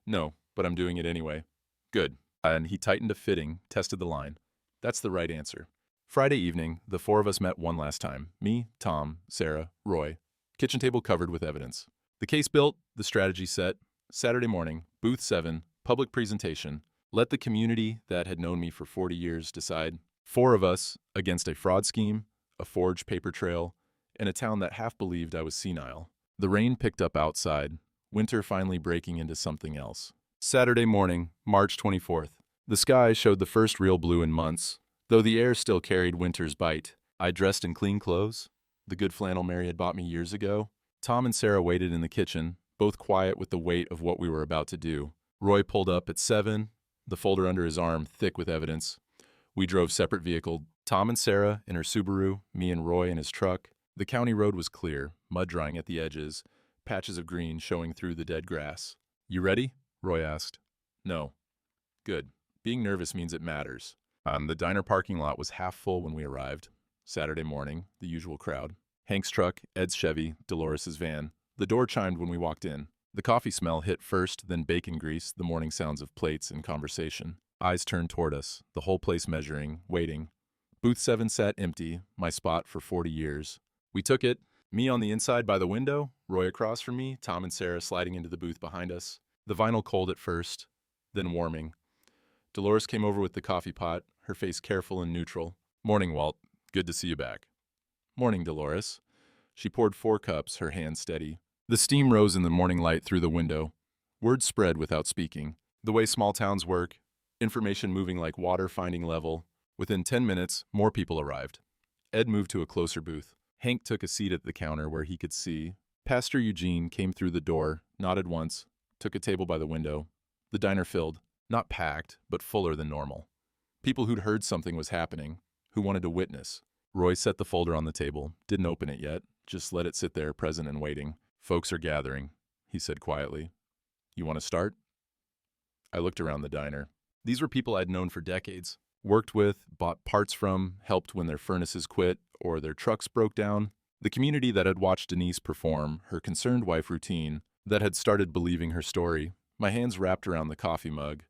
No, but I'm doing it anyway. Good. And he tightened a fitting, tested the line. That's the right answer. Friday evening, the 4 of us met one last time. Me, Tom, Sarah, Roy. Kitchen table covered with evidence. The case built, the strategy set. Saturday morning, booth 7, public presentation. Let the community that had known me for 40 years decide. 4 of us against a fraud scheme, a forged paper trail, and a town that half believed I was senile. The rain picked up outside, winter finally breaking into something else. Saturday morning, March 24th. The sky showed the first real blue in months, though the air still carried winter's bite. I dressed in clean clothes, the good flannel Mary had bought me years ago. Tom and Sarah waited in the kitchen, both quiet with the weight of what we were about to do. Roy pulled up at 7, the folder under his arm thick with evidence. We drove separate vehicles, Tom and Sarah in her Subaru, me and Roy in his truck. The county road was clear, mud drying at the edges, patches of green showing through the dead grass. You ready? Roy asked. No. Good. Being nervous means it matters. The diner parking lot was half full when we arrived. Saturday morning, the usual crowd. Hank's truck, Ed's Chevy, Dolores' van. The door chimed when we walked in. The coffee smell hit first, then bacon grease, the morning sounds of plates and conversation. Eyes turned toward us, the whole place measuring, waiting. Booth 7 sat empty, my spot for 40 years. We took it, me on the inside by the window, Roy across from me, Tom and Sarah sliding into the booth behind us. The vinyl cold at first, then warming. Dolores came over with the coffee pot, her face careful and neutral. Morning, Walt. Good to see you back. Morning, Dolores. She poured 4 cups, her hand steady. The steam rose in the morning light through the window. Words spread without speaking. The way small towns work, information moving like water finding level. Within 10 minutes, more people arrived. Ed moved to a closer booth. Hank took a seat at the counter where he could see. Pastor Eugene came through the door, nodded once, took a table by the window. The diner filled, not packed, but fuller than normal. People who'd heard something was happening, who wanted to witness. Roy set the folder on the table, didn't open it yet, just let it sit there present and waiting. Folks are gathering, he said quietly. You want to start? I looked around the diner. These were people I'd known for decades, worked with, bought parts from, helped when their furnaces quit or their trucks broke down. The community that had watched Denise perform her concerned wife routine, that had started believing her story. My hands wrapped around the coffee mug.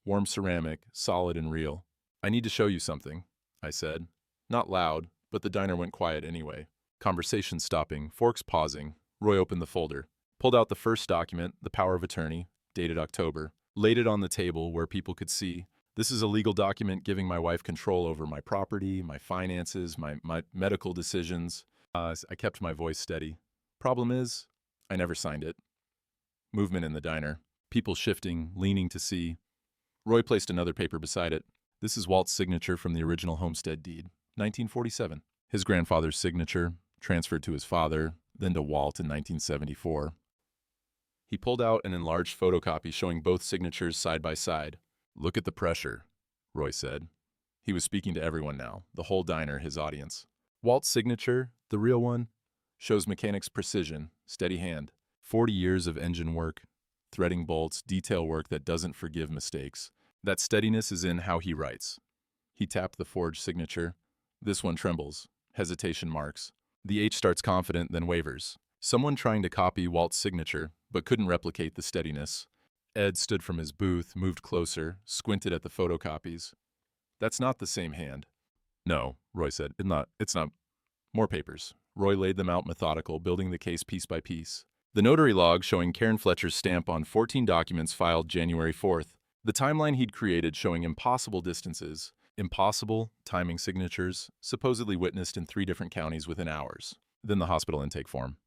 Warm ceramic, solid and real. I need to show you something, I said. Not loud, but the diner went quiet anyway. Conversation stopping, forks pausing. Roy opened the folder, pulled out the first document, the power of attorney, dated October, laid it on the table where people could see. This is a legal document giving my wife control over my property, my finances, my medical decisions. I kept my voice steady. Problem is, I never signed it. Movement in the diner. People shifting, leaning to see. Roy placed another paper beside it. This is Walt's signature from the original homestead deed, 1947. His grandfather's signature, transferred to his father, then to Walt in 1974. He pulled out an enlarged photocopy showing both signatures side by side. Look at the pressure, Roy said. He was speaking to everyone now, the whole diner, his audience. Walt's signature, the real one, shows mechanic's precision, steady hand. 40 years of engine work, threading bolts, detail work that doesn't forgive mistakes. That steadiness is in how he writes. He tapped the forged signature. This one trembles. Hesitation marks. The H starts confident, then wavers. Someone trying to copy Walt's signature, but couldn't replicate the steadiness. Ed stood from his booth, moved closer, squinted at the photocopies. That's not the same hand. No, Roy said. It's not. More papers. Roy laid them out methodical, building the case piece by piece. The notary log showing Karen Fletcher's stamp on 14 documents filed January 4th. The timeline he'd created showing impossible distances, impossible timing signatures, supposedly witnessed in 3 different counties within hours. Then the hospital intake form.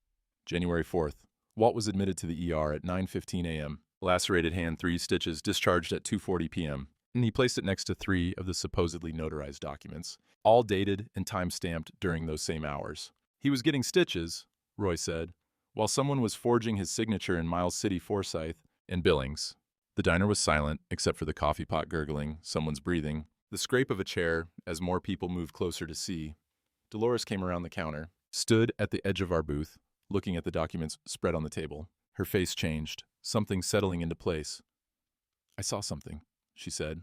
January 4th. Walt was admitted to the ER at 9:15 a.m. Lacerated hand, 3 stitches, discharged at 2:40 p.m. And he placed it next to 3 of the supposedly notarized documents, all dated and time-stamped during those same hours. He was getting stitches, Roy said, while someone was forging his signature in Miles City, Forsyth, and Billings. The diner was silent, except for the coffee pot gurgling, someone's breathing, the scrape of a chair as more people moved closer to see. Dolores came around the counter, stood at the edge of our booth, looking at the documents spread on the table. Her face changed, something settling into place. I saw something, she said.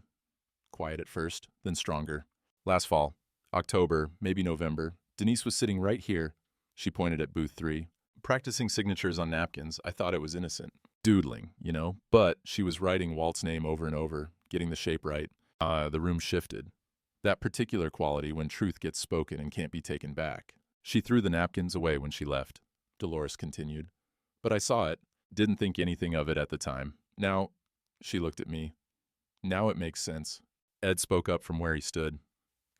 Quiet at first, then stronger. Last fall, October, maybe November, Denise was sitting right here. She pointed at booth 3. Practicing signatures on napkins. I thought it was innocent. Doodling, but she was writing Walt's name over and over, getting the shape right. The room shifted. That particular quality when truth gets spoken and can't be taken back. She threw the napkins away when she left, Dolores continued. But I saw it, didn't think anything of it at the time. Now, she looked at me. Now it makes sense. Ed spoke up from where he stood.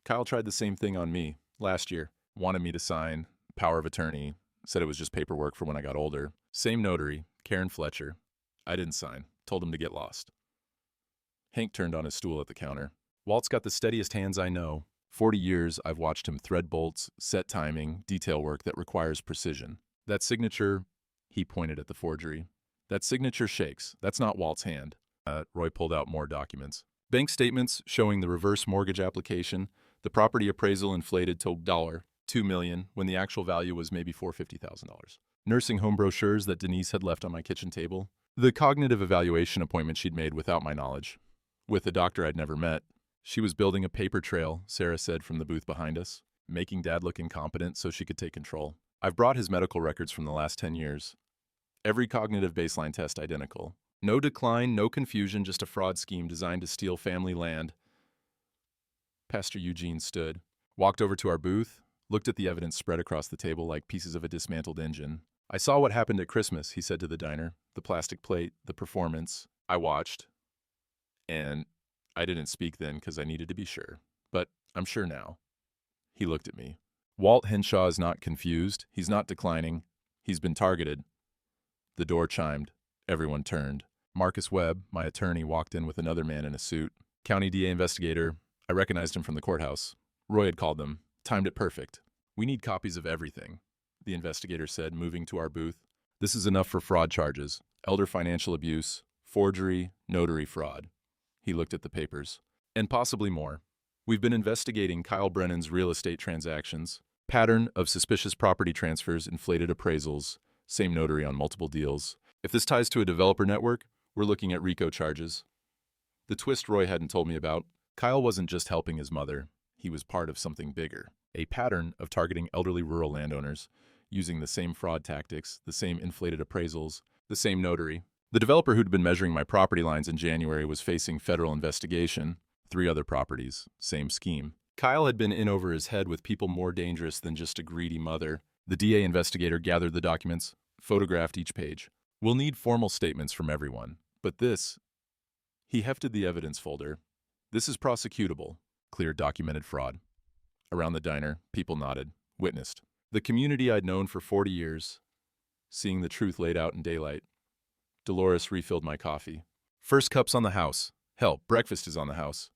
Kyle tried the same thing on me, last year. Wanted me to sign, power of attorney, said it was just paperwork for when I got older. Same notary, Karen Fletcher. I didn't sign, told him to get lost. Hank turned on his stool at the counter. Walt's got the steadiest hands I know. 40 years I've watched him thread bolts, set timing, detail work that requires precision. That signature, he pointed at the forgery. That signature shakes. That's not Walt's hand. Roy pulled out more documents. Bank statements showing the reverse mortgage application, the property appraisal inflated to $2 million when the actual value was maybe $450,000. Nursing home brochures that Denise had left on my kitchen table. The cognitive evaluation appointment she'd made without my knowledge. With a doctor I'd never met. She was building a paper trail, Sarah said from the booth behind us, making Dad look incompetent so she could take control. I've brought his medical records from the last 10 years. Every cognitive baseline test identical. No decline, no confusion, just a fraud scheme designed to steal family land. Pastor Eugene stood, walked over to our booth, looked at the evidence spread across the table like pieces of a dismantled engine. I saw what happened at Christmas, he said to the diner. The plastic plate, the performance. I watched. And I didn't speak then because I needed to be sure. But I'm sure now. He looked at me. Walt Henshaw is not confused. He's not declining. He's been targeted. The door chimed. Everyone turned. Marcus Webb, my attorney, walked in with another man in a suit. County DA investigator. I recognized him from the courthouse. Roy had called them. Timed it perfect. We need copies of everything, the investigator said, moving to our booth. This is enough for fraud charges. Elder financial abuse, forgery, notary fraud. He looked at the papers. And possibly more. We've been investigating Kyle Brennan's real estate transactions. Pattern of suspicious property transfers, inflated appraisals, same notary on multiple deals. If this ties to a developer network, we're looking at RICO charges. The twist Roy hadn't told me about, Kyle wasn't just helping his mother. He was part of something bigger. A pattern of targeting elderly rural landowners, using the same fraud tactics, the same inflated appraisals, the same notary. The developer who'd been measuring my property lines in January was facing federal investigation. 3 other properties, same scheme. Kyle had been in over his head with people more dangerous than just a greedy mother. The DA investigator gathered the documents, photographed each page. We'll need formal statements from everyone. But this, he hefted the evidence folder. This is prosecutable. Clear documented fraud. Around the diner, people nodded, witnessed. The community I'd known for 40 years, seeing the truth laid out in daylight. Dolores refilled my coffee. First cup's on the house. Hell, breakfast is on the house.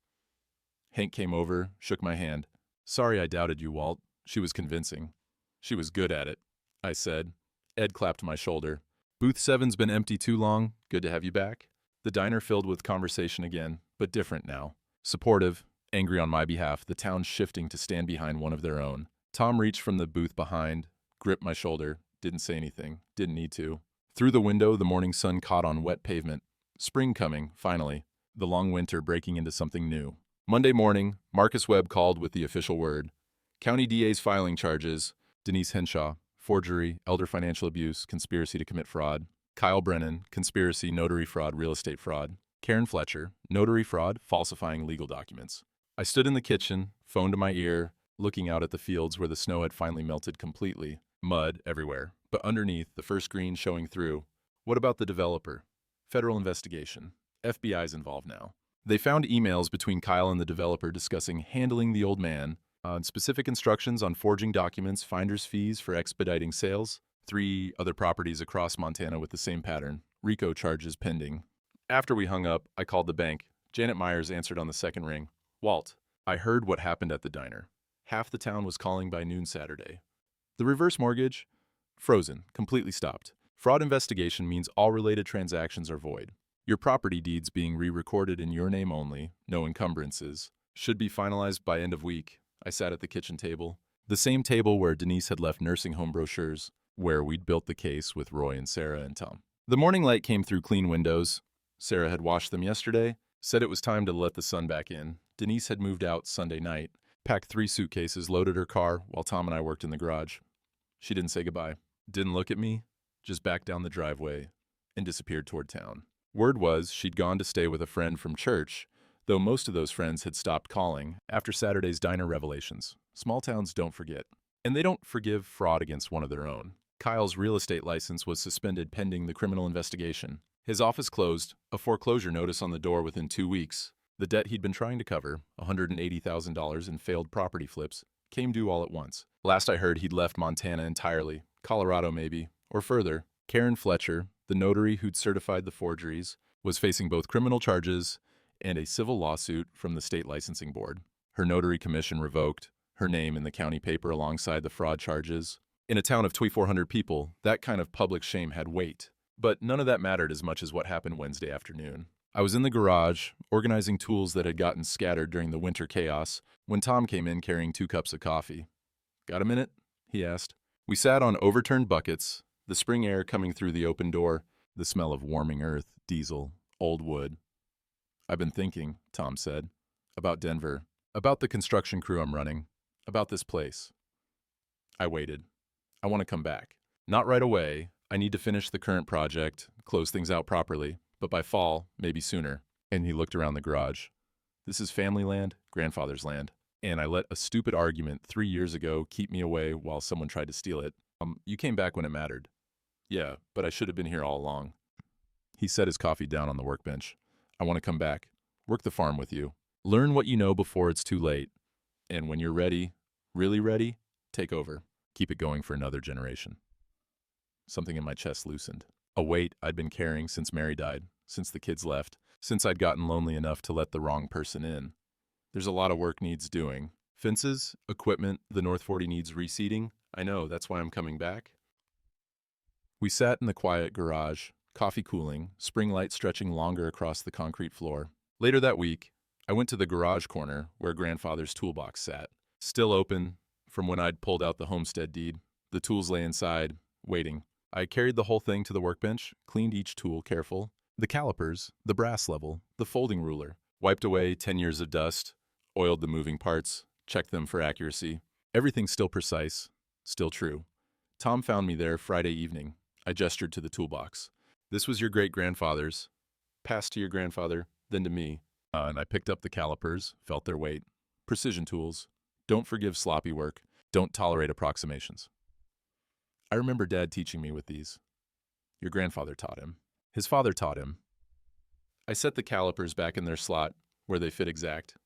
Hank came over, shook my hand. Sorry I doubted you, Walt. She was convincing. She was good at it, I said. Ed clapped my shoulder. Booth 7's been empty too long. Good to have you back. The diner filled with conversation again, but different now. Supportive, angry on my behalf, the town shifting to stand behind one of their own. Tom reached from the booth behind, gripped my shoulder, didn't say anything, didn't need to. Through the window, the morning sun caught on wet pavement. Spring coming, finally. The long winter breaking into something new. Monday morning, Marcus Webb called with the official word. County DA's filing charges: Denise Henshaw, forgery, elder financial abuse, conspiracy to commit fraud; Kyle Brennan, conspiracy, notary fraud, real estate fraud; Karen Fletcher, notary fraud, falsifying legal documents. I stood in the kitchen, phone to my ear, looking out at the fields where the snow had finally melted completely. Mud everywhere, but underneath, the first green showing through. What about the developer? Federal investigation. FBI's involved now. They found emails between Kyle and the developer discussing handling the old man, specific instructions on forging documents, finder's fees for expediting sales, 3 other properties across Montana with the same pattern, RICO charges pending. After we hung up, I called the bank. Janet Myers answered on the second ring. Walt, I heard what happened at the diner. Half the town was calling by noon Saturday. The reverse mortgage? Frozen, completely stopped. Fraud investigation means all related transactions are void. Your property deeds being re-recorded in your name only, no encumbrances. Should be finalized by end of week. I sat at the kitchen table. The same table where Denise had left nursing home brochures, where we'd built the case with Roy and Sarah and Tom. The morning light came through clean windows. Sarah had washed them yesterday, said it was time to let the sun back in. Denise had moved out Sunday night, packed 3 suitcases, loaded her car while Tom and I worked in the garage. She didn't say goodbye, didn't look at me, just backed down the driveway and disappeared toward town. Word was she'd gone to stay with a friend from church, though most of those friends had stopped calling after Saturday's diner revelations. Small towns don't forget. And they don't forgive fraud against one of their own. Kyle's real estate license was suspended pending the criminal investigation. His office closed, a foreclosure notice on the door within 2 weeks. The debt he'd been trying to cover, $180,000 in failed property flips, came due all at once. Last I heard, he'd left Montana entirely, Colorado maybe, or further. Karen Fletcher, the notary who'd certified the forgeries, was facing both criminal charges and a civil lawsuit from the state licensing board. Her notary commission revoked, her name in the county paper alongside the fraud charges. In a town of 2,400 people, that kind of public shame had weight. But none of that mattered as much as what happened Wednesday afternoon. I was in the garage, organizing tools that had gotten scattered during the winter chaos, when Tom came in carrying 2 cups of coffee. "Got a minute?" he asked. We sat on overturned buckets, the spring air coming through the open door, the smell of warming earth, diesel, old wood. "I've been thinking," Tom said, "about Denver, about the construction crew I'm running, about this place." I waited. I want to come back. Not right away. I need to finish the current project, close things out properly, but by fall, maybe sooner. And he looked around the garage. This is family land, grandfather's land. And I let a stupid argument 3 years ago keep me away while someone tried to steal it. You came back when it mattered." "Yeah, but I should have been here all along." He set his coffee down on the workbench. "I want to come back. Work the farm with you. Learn what you know before it's too late. And when you're ready, really ready, take over. Keep it going for another generation." Something in my chest loosened. A weight I'd been carrying since Mary died, since the kids left, since I'd gotten lonely enough to let the wrong person in. There's a lot of work needs doing. Fences, equipment, the North 40 needs reseeding. I know, that's why I'm coming back. We sat in the quiet garage, coffee cooling, spring light stretching longer across the concrete floor. Later that week, I went to the garage corner where grandfather's toolbox sat. Still open from when I'd pulled out the homestead deed. The tools lay inside, waiting. I carried the whole thing to the workbench, cleaned each tool careful. The calipers, the brass level, the folding ruler. Wiped away 10 years of dust, oiled the moving parts, checked them for accuracy. Everything still precise, still true. Tom found me there Friday evening. I gestured to the toolbox. "This was your great-grandfather's. Passed to your grandfather, then to me." And I picked up the calipers, felt their weight. Precision tools. Don't forgive sloppy work. Don't tolerate approximations. I remember Dad teaching me with these. Your grandfather taught him. His father taught him. I set the calipers back in their slot, where they fit exact.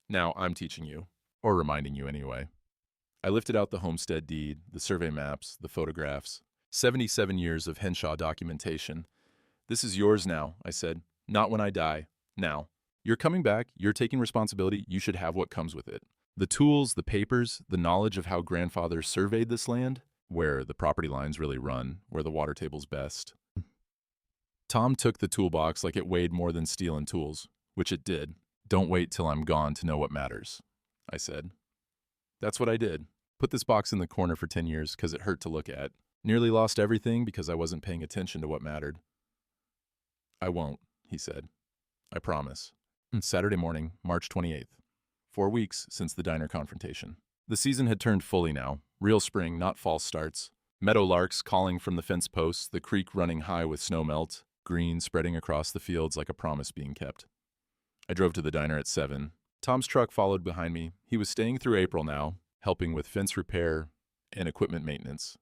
Now I'm teaching you, or reminding you anyway. I lifted out the homestead deed, the survey maps, the photographs. 77 years of Henshaw documentation. "This is yours now," I said. "Not when I die. Now. You're coming back, you're taking responsibility, you should have what comes with it. The tools, the papers, the knowledge of how grandfather surveyed this land, where the property lines really run, where the water table's best." Tom took the toolbox like it weighed more than steel and tools, which it did. "Don't wait till I'm gone to know what matters," I said. That's what I did. Put this box in the corner for 10 years because it hurt to look at. Nearly lost everything because I wasn't paying attention to what mattered. "I won't," he said. "I promise." Saturday morning, March 28th. 4 weeks since the diner confrontation. The season had turned fully now, real spring, not false starts. Meadow larks calling from the fence posts, the creek running high with snowmelt, green spreading across the fields like a promise being kept. I drove to the diner at 7. Tom's truck followed behind me. He was staying through April now, helping with fence repair and equipment maintenance,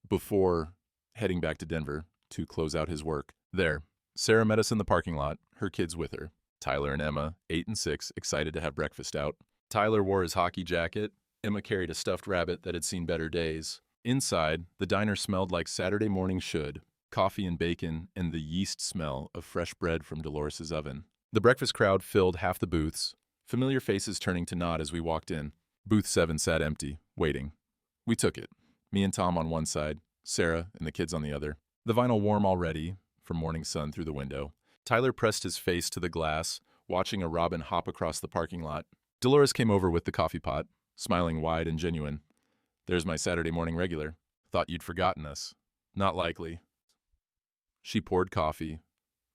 before heading back to Denver to close out his work. There, Sarah met us in the parking lot, her kids with her. Tyler and Emma, 8 and 6, excited to have breakfast out. Tyler wore his hockey jacket. Emma carried a stuffed rabbit that had seen better days. Inside, the diner smelled like Saturday morning should, coffee and bacon and the yeast smell of fresh bread from Dolores's oven. The breakfast crowd filled half the booths, familiar faces turning to nod as we walked in. Booth 7 sat empty, waiting. We took it, me and Tom on one side, Sarah and the kids on the other. The vinyl warm already, from morning sun through the window. Tyler pressed his face to the glass, watching a robin hop across the parking lot. Dolores came over with the coffee pot, smiling wide and genuine. There's my Saturday morning regular. Thought you'd forgotten us. Not likely. She poured coffee,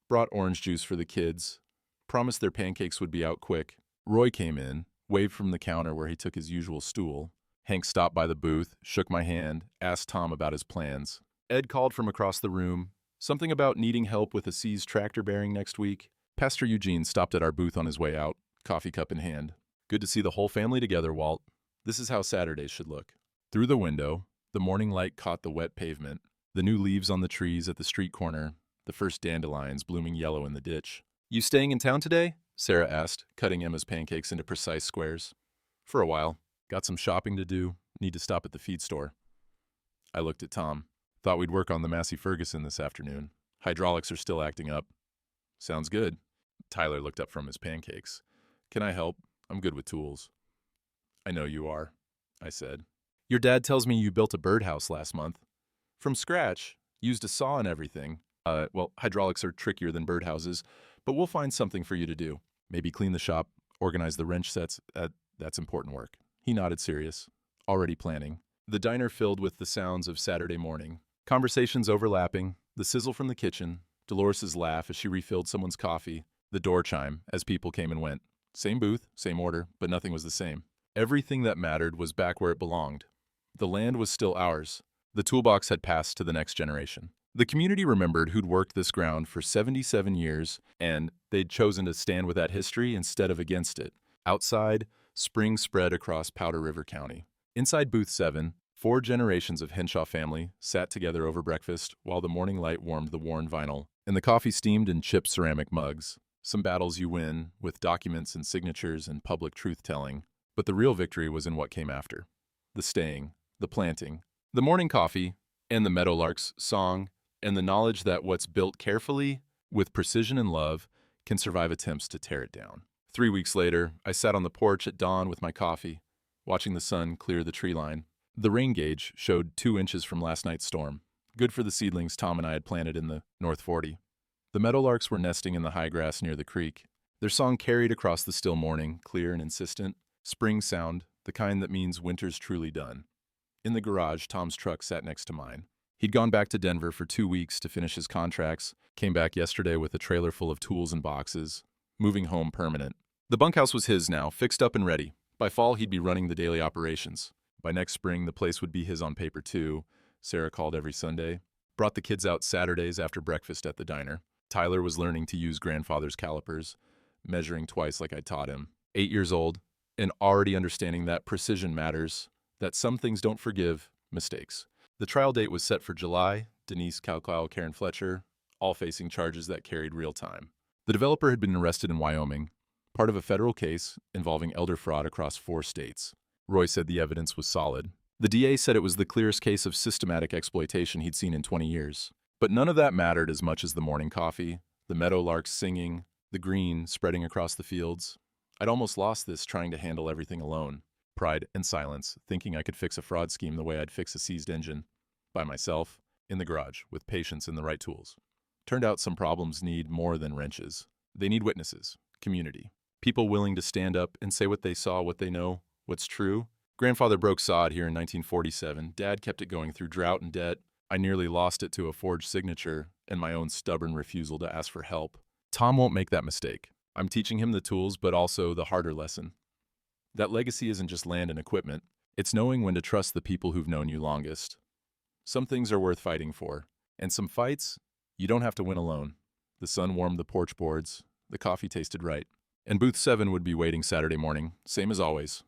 brought orange juice for the kids, promised their pancakes would be out quick. Roy came in, waved from the counter where he took his usual stool. Hank stopped by the booth, shook my hand, asked Tom about his plans. Ed called from across the room, something about needing help with a seized tractor bearing next week. Pastor Eugene stopped at our booth on his way out, coffee cup in hand. Good to see the whole family together, Walt. This is how Saturdays should look. Through the window, the morning light caught the wet pavement, the new leaves on the trees at the street corner, the first dandelions blooming yellow in the ditch. You staying in town today? Sarah asked, cutting Emma's pancakes into precise squares. For a while. Got some shopping to do. Need to stop at the feed store. I looked at Tom. Thought we'd work on the Massey Ferguson this afternoon. Hydraulics are still acting up. Sounds good. Tyler looked up from his pancakes. Can I help? I'm good with tools. I know you are, I said. Your dad tells me you built a birdhouse last month. From scratch, used a saw and everything. Well, hydraulics are trickier than birdhouses, but we'll find something for you to do. Maybe clean the shop, organize the wrench sets. That's important work. He nodded serious, already planning. The diner filled with the sounds of Saturday morning. Conversations overlapping, the sizzle from the kitchen, Dolores's laugh as she refilled someone's coffee, the door chime as people came and went. Same booth, same order, but nothing was the same. Everything that mattered was back where it belonged. The land was still ours. The toolbox had passed to the next generation. The community remembered who'd worked this ground for 77 years, and they'd chosen to stand with that history instead of against it. Outside, spring spread across Powder River County. Inside Booth 7, 4 generations of Henshaw family sat together over breakfast while the morning light warmed the worn vinyl, and the coffee steamed in chipped ceramic mugs. Some battles you win, with documents and signatures and public truth-telling, but the real victory was in what came after. The staying, the planting, the morning coffee, and the meadowlark's song, and the knowledge that what's built carefully, with precision and love, can survive attempts to tear it down. 3 weeks later, I sat on the porch at dawn with my coffee, watching the sun clear the tree line. The rain gauge showed 2 inches from last night's storm, good for the seedlings Tom and I had planted in the North 40. The meadowlarks were nesting in the high grass near the creek. Their song carried across the still morning, clear and insistent. Spring sound, the kind that means winter's truly done. In the garage, Tom's truck sat next to mine. He'd gone back to Denver for 2 weeks to finish his contracts, came back yesterday with a trailer full of tools and boxes, moving home permanent. The bunkhouse was his now, fixed up and ready. By fall, he'd be running the daily operations. By next spring, the place would be his on paper too. Sarah called every Sunday, brought the kids out Saturdays after breakfast at the diner. Tyler was learning to use grandfather's calipers, measuring twice like I taught him. 8 years old, and already understanding that precision matters, that some things don't forgive mistakes. The trial date was set for July. Denise, Kyle, Karen Fletcher, all facing charges that carried real time. The developer had been arrested in Wyoming, part of a federal case involving elder fraud across 4 states. Roy said the evidence was solid. The DA said it was the clearest case of systematic exploitation he'd seen in 20 years. But none of that mattered as much as the morning coffee, the meadowlarks singing, the green spreading across the fields. I'd almost lost this trying to handle everything alone. Pride and silence, thinking I could fix a fraud scheme the way I'd fix a seized engine. By myself, in the garage, with patience and the right tools. Turned out some problems need more than wrenches. They need witnesses, community, people willing to stand up and say what they saw, what they know, what's true. Grandfather broke sod here in 1947. Dad kept it going through drought and debt. I nearly lost it to a forged signature and my own stubborn refusal to ask for help. Tom won't make that mistake. I'm teaching him the tools, but also the harder lesson. That legacy isn't just land and equipment. It's knowing when to trust the people who've known you longest. Some things are worth fighting for, and some fights, you don't have to win alone. The sun warmed the porch boards, the coffee tasted right, and Booth 7 would be waiting Saturday morning, same as always.